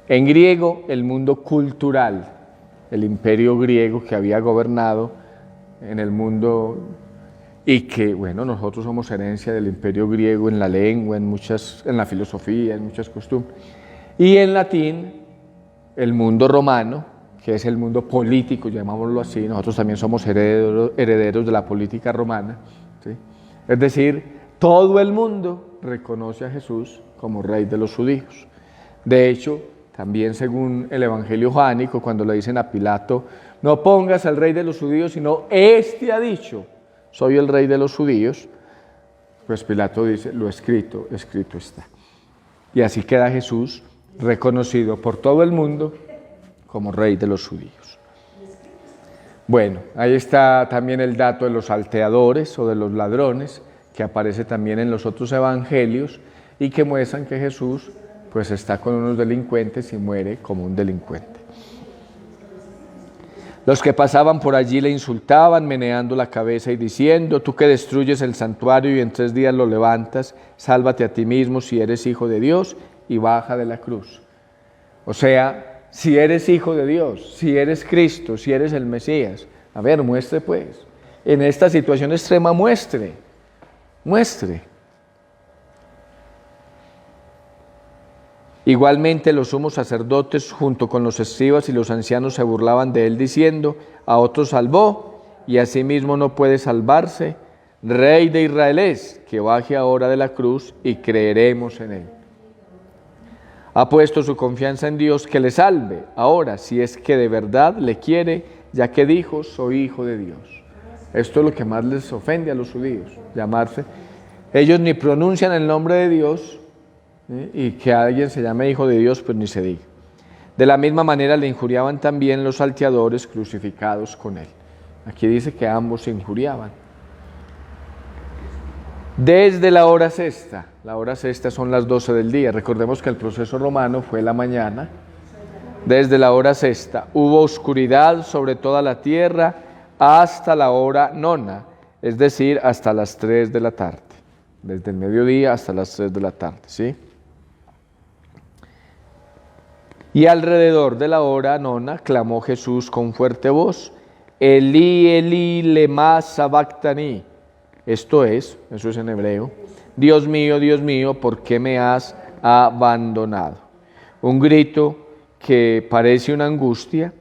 A: En griego, el mundo cultural, el imperio griego que había gobernado en el mundo y que, bueno, nosotros somos herencia del imperio griego en la lengua, en la filosofía, en muchas costumbres. Y en latín, el mundo romano, que es el mundo político, llamámoslo así. Nosotros también somos herederos de la política romana, ¿sí? Es decir, todo el mundo reconoce a Jesús como rey de los judíos. De hecho, también según el Evangelio joánico, cuando le dicen a Pilato, no pongas al rey de los judíos, sino este ha dicho, soy el rey de los judíos, pues Pilato dice, lo escrito, escrito está. Y así queda Jesús reconocido por todo el mundo como rey de los judíos. Bueno, ahí está también el dato de los salteadores o de los ladrones, que aparece también en los otros evangelios y que muestran que Jesús pues está con unos delincuentes y muere como un delincuente. Los que pasaban por allí le insultaban, meneando la cabeza y diciendo, tú que destruyes el santuario y en 3 días lo levantas, sálvate a ti mismo si eres hijo de Dios y baja de la cruz. O sea, si eres hijo de Dios, si eres Cristo, si eres el Mesías, a ver, muestre pues. En esta situación extrema muestre. Igualmente los sumos sacerdotes junto con los escribas y los ancianos se burlaban de él diciendo, a otros salvó y a sí mismo no puede salvarse, Rey de Israel es, que baje ahora de la cruz y creeremos en él. Ha puesto su confianza en Dios que le salve, ahora si es que de verdad le quiere, ya que dijo, soy hijo de Dios. Esto es lo que más les ofende a los judíos, llamarse. Ellos ni pronuncian el nombre de Dios, ¿sí? Y que alguien se llame hijo de Dios, pues ni se diga. De la misma manera le injuriaban también los salteadores crucificados con él. Aquí dice que ambos se injuriaban. Desde la hora sexta son las 12 del día, recordemos que el proceso romano fue la mañana, desde la hora sexta hubo oscuridad sobre toda la tierra hasta la hora nona, es decir, hasta las 3 de la tarde, desde el mediodía hasta las 3 de la tarde, ¿sí? Y alrededor de la hora nona clamó Jesús con fuerte voz, Elí, Elí, lema sabactani. Esto es en hebreo, Dios mío, ¿por qué me has abandonado? Un grito que parece una angustia,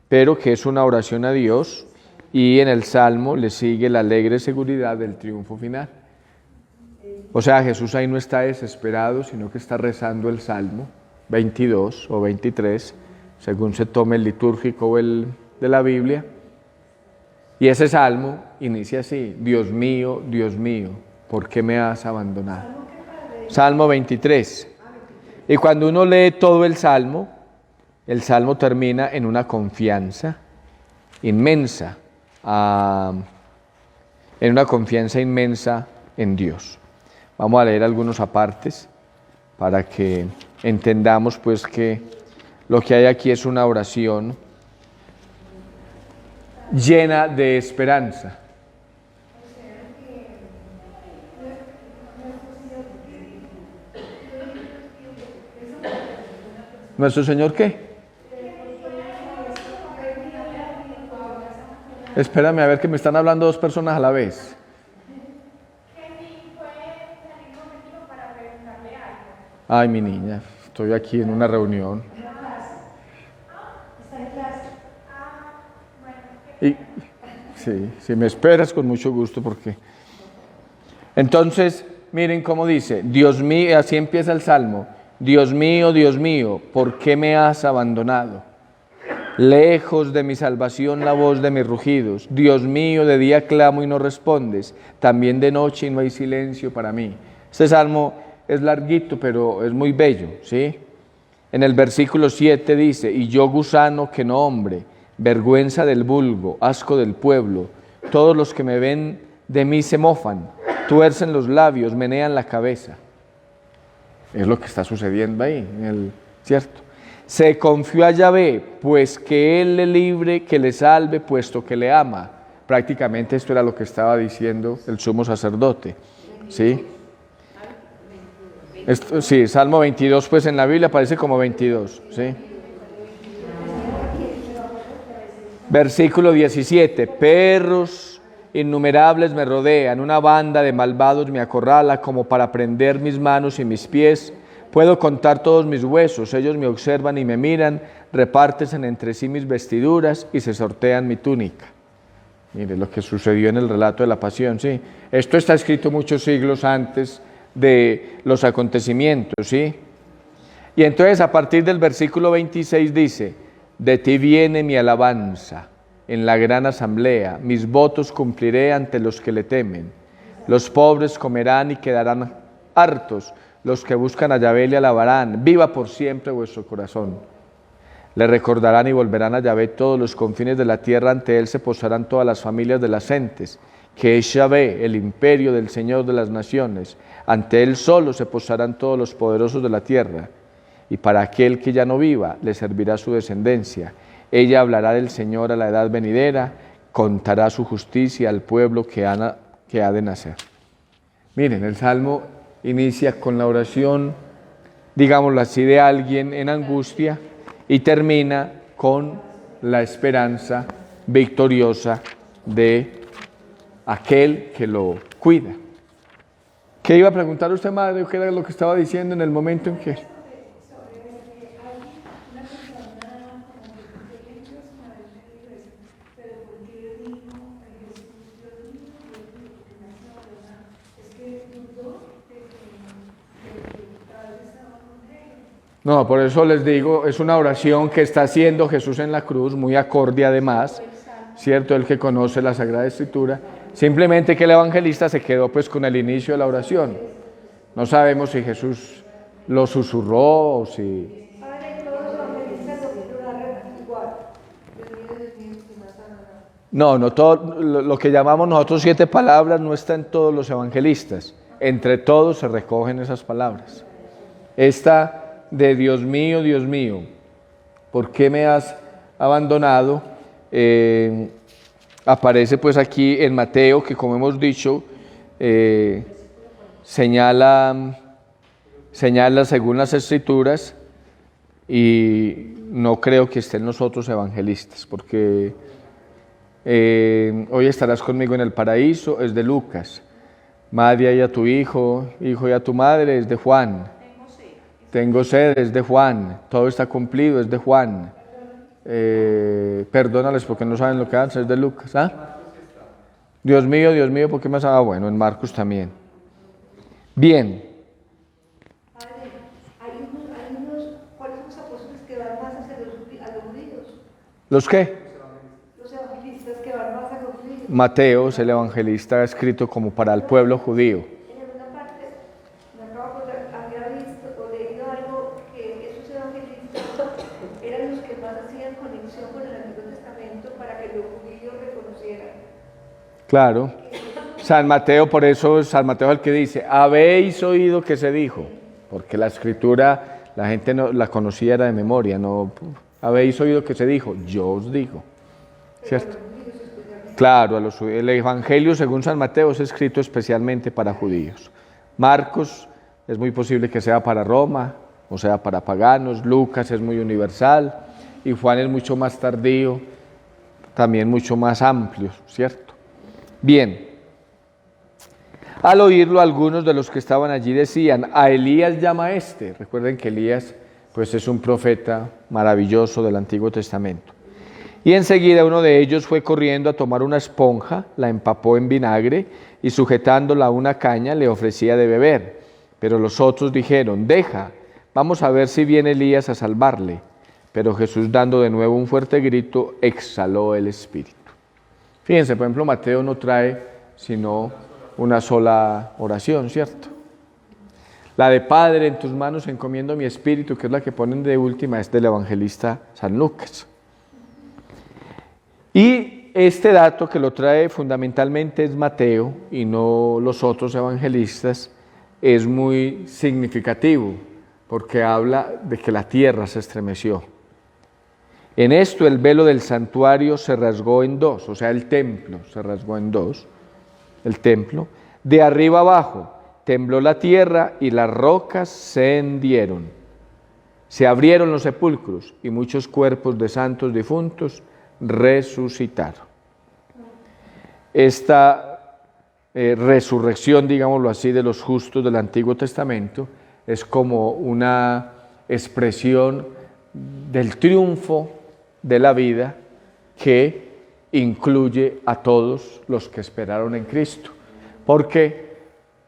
A: pero que es una oración a Dios, y en el Salmo le sigue la alegre seguridad del triunfo final. O sea, Jesús ahí no está desesperado, sino que está rezando el Salmo 22 o 23, según se tome el litúrgico o el de la Biblia. Y ese salmo inicia así, Dios mío, ¿por qué me has abandonado? Salmo 23. Y cuando uno lee todo el salmo termina en una confianza inmensa, en Dios. Vamos a leer algunos apartes para que entendamos pues que lo que hay aquí es una oración llena de esperanza. ¿Nuestro Señor qué? Espérame a ver que me están hablando 2 personas a la vez. Ay, mi niña, estoy aquí en una reunión. Y, sí, si me esperas con mucho gusto porque... Entonces, miren cómo dice, Dios mío, así empieza el Salmo, Dios mío, ¿por qué me has abandonado? Lejos de mi salvación la voz de mis rugidos, Dios mío, de día clamo y no respondes, también de noche y no hay silencio para mí. Este Salmo es larguito, pero es muy bello, ¿sí? En el versículo 7 dice, y yo gusano que no hombre, vergüenza del vulgo, asco del pueblo, todos los que me ven de mí se mofan, tuercen los labios, menean la cabeza. Es lo que está sucediendo ahí, ¿cierto? Se confió a Yahvé, pues que Él le libre, que le salve, puesto que le ama. Prácticamente esto era lo que estaba diciendo el sumo sacerdote, ¿sí? Esto, sí, Salmo 22, pues en la Biblia aparece como 22, ¿sí? Versículo 17, perros innumerables me rodean, una banda de malvados me acorrala como para prender mis manos y mis pies. Puedo contar todos mis huesos, ellos me observan y me miran, repártesen entre sí mis vestiduras y se sortean mi túnica. Mire lo que sucedió en el relato de la pasión, ¿sí? Esto está escrito muchos siglos antes de los acontecimientos, ¿sí? Y entonces a partir del versículo 26 dice, de ti viene mi alabanza en la gran asamblea, mis votos cumpliré ante los que le temen. Los pobres comerán y quedarán hartos, los que buscan a Yahvé le alabarán, viva por siempre vuestro corazón. Le recordarán y volverán a Yahvé todos los confines de la tierra, ante él se posarán todas las familias de las gentes, que es Yahvé, el imperio del Señor de las naciones, ante él solo se posarán todos los poderosos de la tierra, y para aquel que ya no viva le servirá su descendencia. Ella hablará del Señor a la edad venidera, contará su justicia al pueblo que ha de nacer. Miren, el Salmo inicia con la oración, digámoslo así, de alguien en angustia y termina con la esperanza victoriosa de aquel que lo cuida. ¿Qué iba a preguntar usted, madre? ¿Qué era lo que estaba diciendo en el momento en que...? No, por eso les digo, es una oración que está haciendo Jesús en la cruz, muy acorde además, ¿cierto? El que conoce la Sagrada Escritura. Simplemente que el evangelista se quedó pues con el inicio de la oración. No sabemos si Jesús lo susurró o si... No, todo lo que llamamos nosotros 7 palabras no está en todos los evangelistas. Entre todos se recogen esas palabras. Esta de Dios mío, ¿por qué me has abandonado? Aparece pues aquí en Mateo, que como hemos dicho, señala según las Escrituras, y no creo que estén los otros evangelistas, porque hoy estarás conmigo en el paraíso, es de Lucas. Madre y a tu hijo y a tu madre, es de Juan. Tengo sed, es de Juan. Todo está cumplido, es de Juan. Perdónales porque no saben lo que hacen, es de Lucas. ¿Ah? Dios mío, ¿por qué más? Bueno, en Marcos también. Bien.
B: Hay unos, ¿cuáles son los apóstoles que van más hacia los judíos?
A: ¿Los qué?
B: Los evangelistas que van más a los judíos.
A: Mateo es el evangelista escrito como para el pueblo judío. Claro, San Mateo, por eso San Mateo es el que dice, habéis oído que se dijo, porque la Escritura la gente no la conocía, era de memoria, no, habéis oído que se dijo, yo os digo, ¿cierto? Claro, el Evangelio según San Mateo es escrito especialmente para judíos. Marcos es muy posible que sea para Roma, o sea, para paganos. Lucas es muy universal y Juan es mucho más tardío, también mucho más amplio, ¿cierto? Bien, al oírlo algunos de los que estaban allí decían, a Elías llama este. Recuerden que Elías pues es un profeta maravilloso del Antiguo Testamento. Y enseguida uno de ellos fue corriendo a tomar una esponja, la empapó en vinagre y sujetándola a una caña le ofrecía de beber. Pero los otros dijeron, deja, vamos a ver si viene Elías a salvarle. Pero Jesús, dando de nuevo un fuerte grito, exhaló el espíritu. Fíjense, por ejemplo, Mateo no trae sino una sola oración, ¿cierto? La de Padre, en tus manos encomiendo mi espíritu, que es la que ponen de última, es del evangelista San Lucas. Y este dato que lo trae fundamentalmente es Mateo y no los otros evangelistas, es muy significativo porque habla de que la tierra se estremeció. En esto el velo del santuario se rasgó en dos, o sea, el templo se rasgó en dos, el templo, de arriba abajo, tembló la tierra y las rocas se hendieron. Se abrieron los sepulcros y muchos cuerpos de santos difuntos resucitaron. Esta resurrección, digámoslo así, de los justos del Antiguo Testamento es como una expresión del triunfo de la vida que incluye a todos los que esperaron en Cristo, porque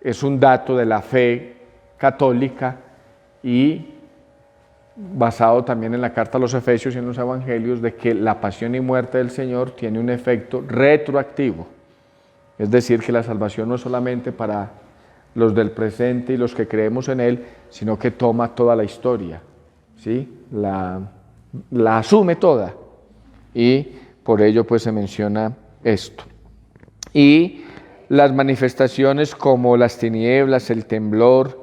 A: es un dato de la fe católica y basado también en la carta a los Efesios y en los Evangelios, de que la pasión y muerte del Señor tiene un efecto retroactivo. Es decir, que la salvación no es solamente para los del presente y los que creemos en Él, sino que toma toda la historia, ¿sí? La asume toda. Y por ello pues se menciona esto. Y las manifestaciones como las tinieblas, el temblor,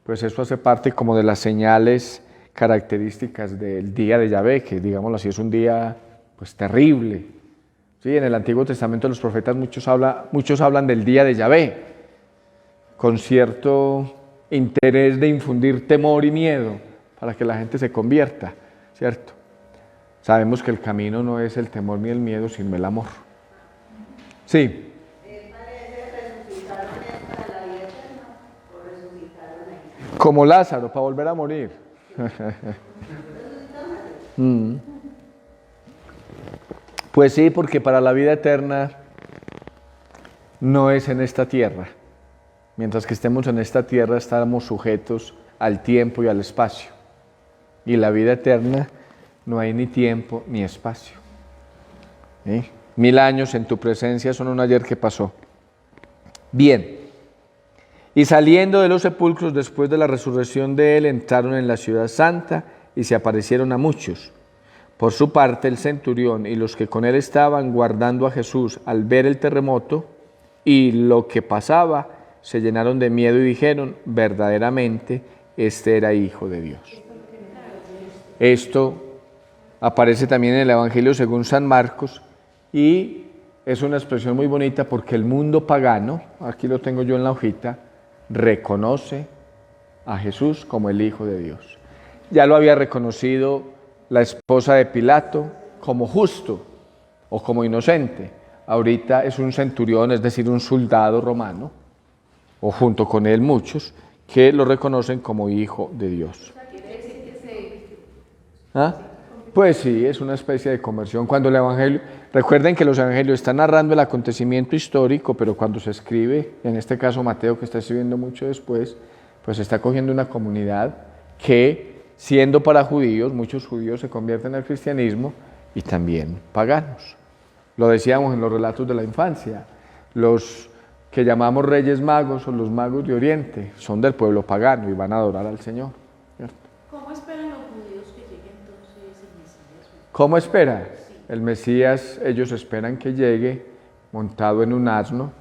A: pues eso hace parte como de las señales características del día de Yahvé, que digámoslo así es un día pues terrible. Sí, en el Antiguo Testamento los profetas muchos hablan del día de Yahvé, con cierto interés de infundir temor y miedo para que la gente se convierta, ¿cierto? Sabemos que el camino no es el temor ni el miedo, sino el amor. Sí. Como Lázaro, para volver a morir. Pues sí, porque para la vida eterna no es en esta tierra. Mientras que estemos en esta tierra estamos sujetos al tiempo y al espacio. Y la vida eterna no hay ni tiempo ni espacio. ¿Sí? 1000 años en tu presencia son un ayer que pasó. Bien. Y saliendo de los sepulcros después de la resurrección de él, entraron en la ciudad santa y se aparecieron a muchos. Por su parte, el centurión y los que con él estaban guardando a Jesús, al ver el terremoto y lo que pasaba, se llenaron de miedo y dijeron, verdaderamente, este era Hijo de Dios. Esto aparece también en el Evangelio según San Marcos y es una expresión muy bonita porque el mundo pagano, aquí lo tengo yo en la hojita, reconoce a Jesús como el Hijo de Dios. Ya lo había reconocido la esposa de Pilato como justo o como inocente. Ahorita es un centurión, es decir, un soldado romano, o junto con él muchos, que lo reconocen como Hijo de Dios. ¿Ah? Pues sí, es una especie de conversión. Cuando el Evangelio, recuerden que los Evangelios están narrando el acontecimiento histórico, pero cuando se escribe, en este caso Mateo, que está escribiendo mucho después, pues está cogiendo una comunidad que, siendo para judíos, muchos judíos se convierten al cristianismo y también paganos. Lo decíamos en los relatos de la infancia, los que llamamos reyes magos o los magos de Oriente son del pueblo pagano y van a adorar al Señor, ¿cierto?
C: ¿Cómo esperan los judíos que llegue entonces el Mesías?
A: ¿Cómo espera? El Mesías, ellos esperan que llegue montado en un asno,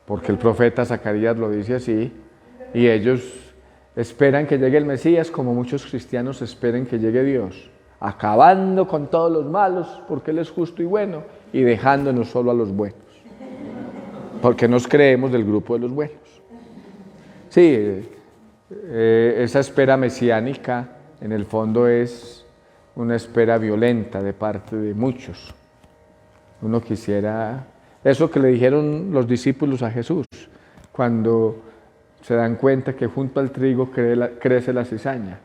A: porque el profeta Zacarías lo dice así, y ellos esperan que llegue el Mesías como muchos cristianos esperan que llegue Dios, acabando con todos los malos, porque Él es justo y bueno, y dejándonos solo a los buenos, porque nos creemos del grupo de los buenos. Sí, esa espera mesiánica en el fondo es una espera violenta de parte de muchos. Uno quisiera, eso que le dijeron los discípulos a Jesús, cuando se dan cuenta que junto al trigo crece la cizaña.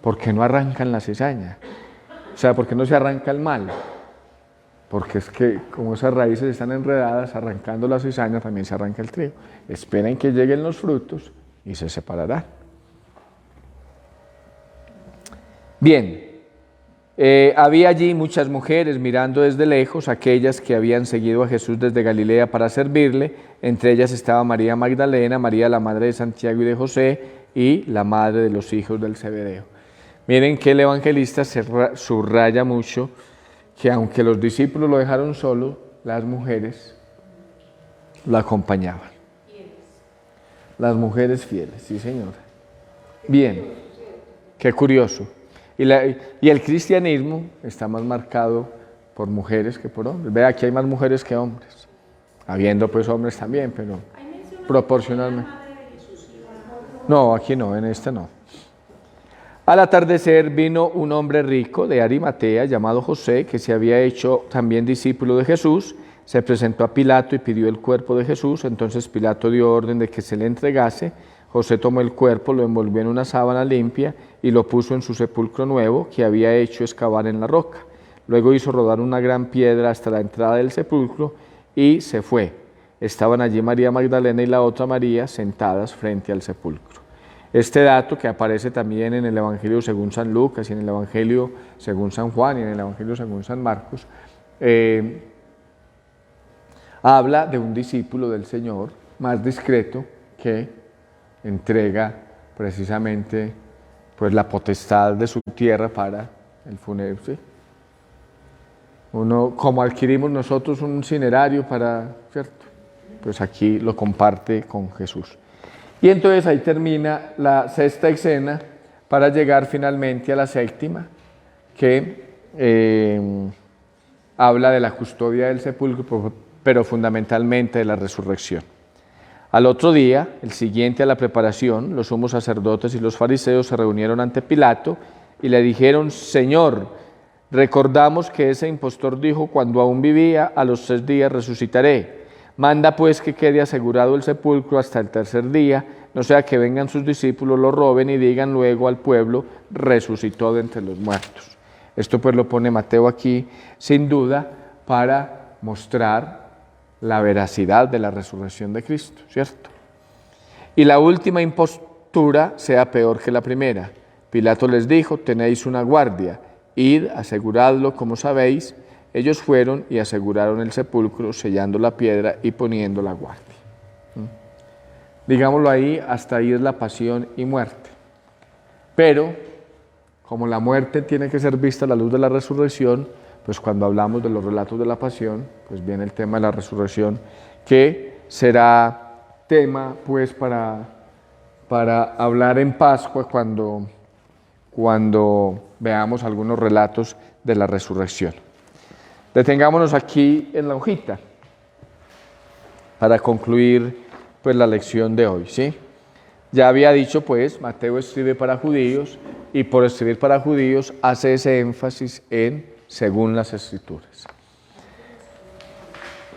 A: ¿Por qué no arrancan la cizaña? O sea, ¿por qué no se arranca el mal? Porque es que como esas raíces están enredadas, arrancando la cizaña también se arranca el trigo. Esperen que lleguen los frutos y se separarán. Bien, Había allí muchas mujeres mirando desde lejos, aquellas que habían seguido a Jesús desde Galilea para servirle. Entre ellas estaba María Magdalena, María la madre de Santiago y de José, y la madre de los hijos del Zebedeo. Miren que el evangelista subraya mucho que aunque los discípulos lo dejaron solo, las mujeres lo acompañaban. Las mujeres fieles, sí señora. Bien, qué curioso. Y el cristianismo está más marcado por mujeres que por hombres. Vea, aquí hay más mujeres que hombres, habiendo pues hombres también, pero proporcionalmente. No, aquí no, en esta no. Al atardecer vino un hombre rico de Arimatea llamado José, que se había hecho también discípulo de Jesús. Se presentó a Pilato y pidió el cuerpo de Jesús. Entonces Pilato dio orden de que se le entregase. José tomó el cuerpo, lo envolvió en una sábana limpia y lo puso en su sepulcro nuevo que había hecho excavar en la roca. Luego hizo rodar una gran piedra hasta la entrada del sepulcro y se fue. Estaban allí María Magdalena y la otra María sentadas frente al sepulcro. Este dato, que aparece también en el Evangelio según San Lucas y en el Evangelio según San Juan y en el Evangelio según San Marcos, habla de un discípulo del Señor más discreto que entrega precisamente pues, la potestad de su tierra para el funeral. ¿Sí? Como adquirimos nosotros un cinerario para, ¿cierto? Pues aquí lo comparte con Jesús. Y entonces ahí termina la sexta escena para llegar finalmente a la séptima, que habla de la custodia del sepulcro, pero fundamentalmente de la resurrección. Al otro día, el siguiente a la preparación, los sumos sacerdotes y los fariseos se reunieron ante Pilato y le dijeron: Señor, recordamos que ese impostor dijo cuando aún vivía: a los 3 días resucitaré. Manda pues que quede asegurado el sepulcro hasta el tercer día, no sea que vengan sus discípulos, lo roben y digan luego al pueblo: resucitó de entre los muertos. Esto pues lo pone Mateo aquí, sin duda, para mostrar la veracidad de la resurrección de Cristo, ¿cierto? Y la última impostura sea peor que la primera. Pilato les dijo: tenéis una guardia, id, aseguradlo como sabéis. Ellos fueron y aseguraron el sepulcro, sellando la piedra y poniendo la guardia. Digámoslo ahí, hasta ahí es la pasión y muerte. Pero, como la muerte tiene que ser vista a la luz de la resurrección, pues cuando hablamos de los relatos de la pasión, pues viene el tema de la resurrección, que será tema pues para hablar en Pascua cuando veamos algunos relatos de la resurrección. Detengámonos aquí en la hojita para concluir pues la lección de hoy, ¿sí? Ya había dicho pues, Mateo escribe para judíos y por escribir para judíos hace ese énfasis en según las Escrituras.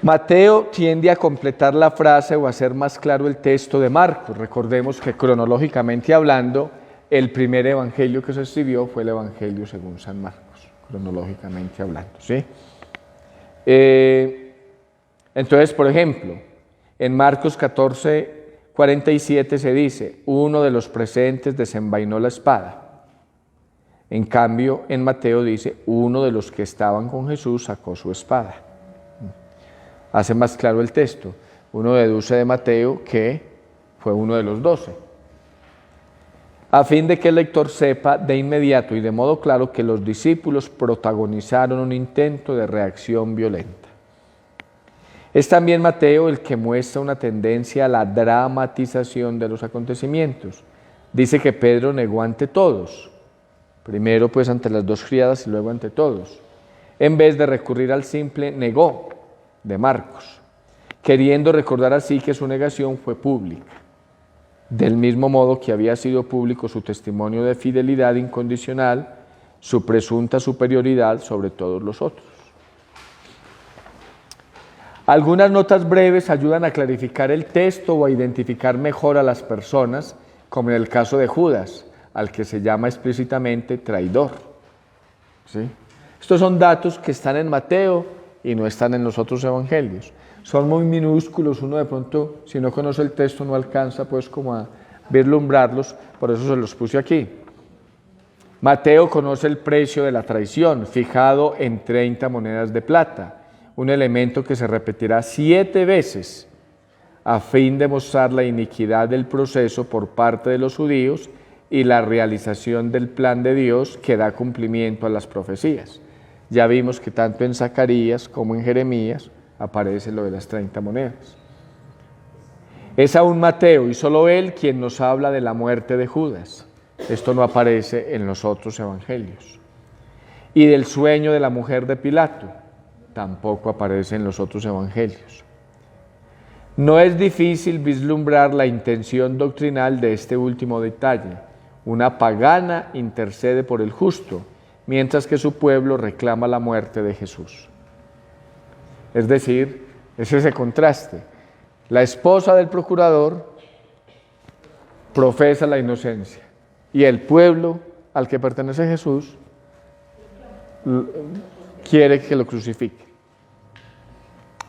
A: Mateo tiende a completar la frase o a hacer más claro el texto de Marcos. Recordemos que cronológicamente hablando, el primer evangelio que se escribió fue el Evangelio según San Marcos, cronológicamente hablando, ¿sí? Entonces, por ejemplo, en Marcos 14:47 se dice: uno de los presentes desenvainó la espada. En cambio, en Mateo dice: uno de los que estaban con Jesús sacó su espada. Hace más claro el texto. Uno deduce de Mateo que fue uno de los 12. A fin de que el lector sepa de inmediato y de modo claro que los discípulos protagonizaron un intento de reacción violenta. Es también Mateo el que muestra una tendencia a la dramatización de los acontecimientos. Dice que Pedro negó ante todos. Primero pues ante las 2 criadas y luego ante todos, en vez de recurrir al simple negó de Marcos, queriendo recordar así que su negación fue pública, del mismo modo que había sido público su testimonio de fidelidad incondicional, su presunta superioridad sobre todos los otros. Algunas notas breves ayudan a clarificar el texto o a identificar mejor a las personas, como en el caso de Judas, al que se llama explícitamente traidor. ¿Sí? Estos son datos que están en Mateo y no están en los otros evangelios. Son muy minúsculos, uno de pronto, si no conoce el texto, no alcanza pues como a vislumbrarlos, por eso se los puse aquí. Mateo conoce el precio de la traición, fijado en 30 monedas de plata, un elemento que se repetirá 7 veces a fin de mostrar la iniquidad del proceso por parte de los judíos y la realización del plan de Dios que da cumplimiento a las profecías. Ya vimos que tanto en Zacarías como en Jeremías aparece lo de las 30 monedas. Es aún Mateo y solo él quien nos habla de la muerte de Judas. Esto no aparece en los otros evangelios. Y del sueño de la mujer de Pilato, tampoco aparece en los otros evangelios. No es difícil vislumbrar la intención doctrinal de este último detalle. Una pagana intercede por el justo, mientras que su pueblo reclama la muerte de Jesús. Es decir, es ese contraste. La esposa del procurador profesa la inocencia y el pueblo al que pertenece Jesús quiere que lo crucifique.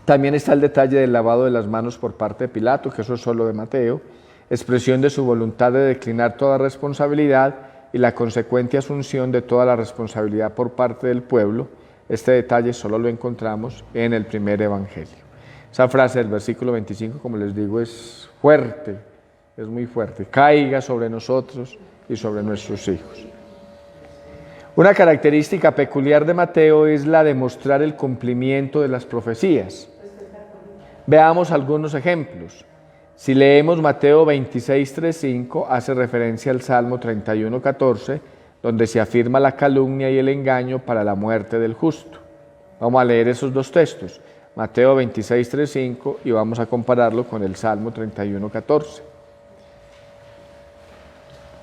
A: También está el detalle del lavado de las manos por parte de Pilato, que eso es solo de Mateo, expresión de su voluntad de declinar toda responsabilidad y la consecuente asunción de toda la responsabilidad por parte del pueblo. Este detalle solo lo encontramos en el primer evangelio. Esa frase del versículo 25, como les digo, es fuerte, es muy fuerte. Caiga sobre nosotros y sobre nuestros hijos. Una característica peculiar de Mateo es la de mostrar el cumplimiento de las profecías. Veamos algunos ejemplos. Si leemos Mateo 26, 3, 5, hace referencia al Salmo 31, 14, donde se afirma la calumnia y el engaño para la muerte del justo. Vamos a leer esos dos textos, Mateo 26, 3, 5, y vamos a compararlo con el Salmo 31, 14.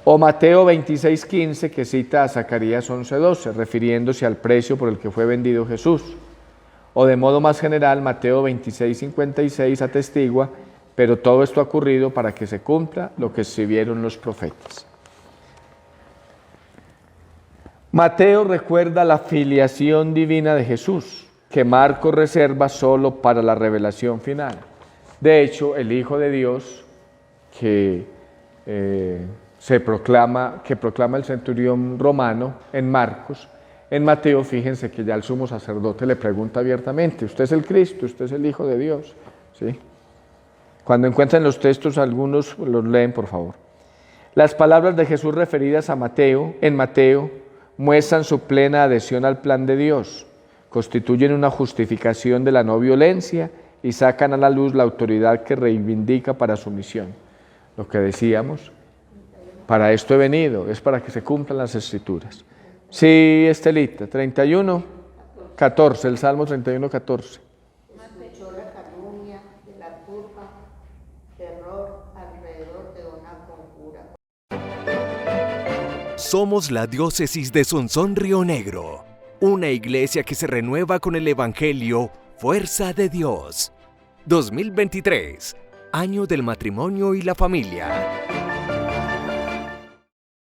A: O Mateo 26, 15, que cita a Zacarías 11, 12, refiriéndose al precio por el que fue vendido Jesús. O de modo más general, Mateo 26, 56 atestigua: pero todo esto ha ocurrido para que se cumpla lo que escribieron los profetas. Mateo recuerda la filiación divina de Jesús, que Marcos reserva solo para la revelación final. De hecho, el Hijo de Dios que proclama el centurión romano en Marcos, en Mateo, fíjense que ya el sumo sacerdote le pregunta abiertamente: ¿usted es el Cristo? ¿Usted es el Hijo de Dios? ¿Sí? Cuando encuentren los textos, algunos los leen, por favor. Las palabras de Jesús referidas en Mateo muestran su plena adhesión al plan de Dios, constituyen una justificación de la no violencia y sacan a la luz la autoridad que reivindica para su misión. Lo que decíamos, para esto he venido, es para que se cumplan las Escrituras. Sí, Estelita, 31, 14, el Salmo 31, 14.
D: Escuchó la calumnia de la turba, terror alrededor de una conjura.
E: Somos la diócesis de Sonsón Río Negro, una iglesia que se renueva con el Evangelio Fuerza de Dios. 2023, año del matrimonio y la familia.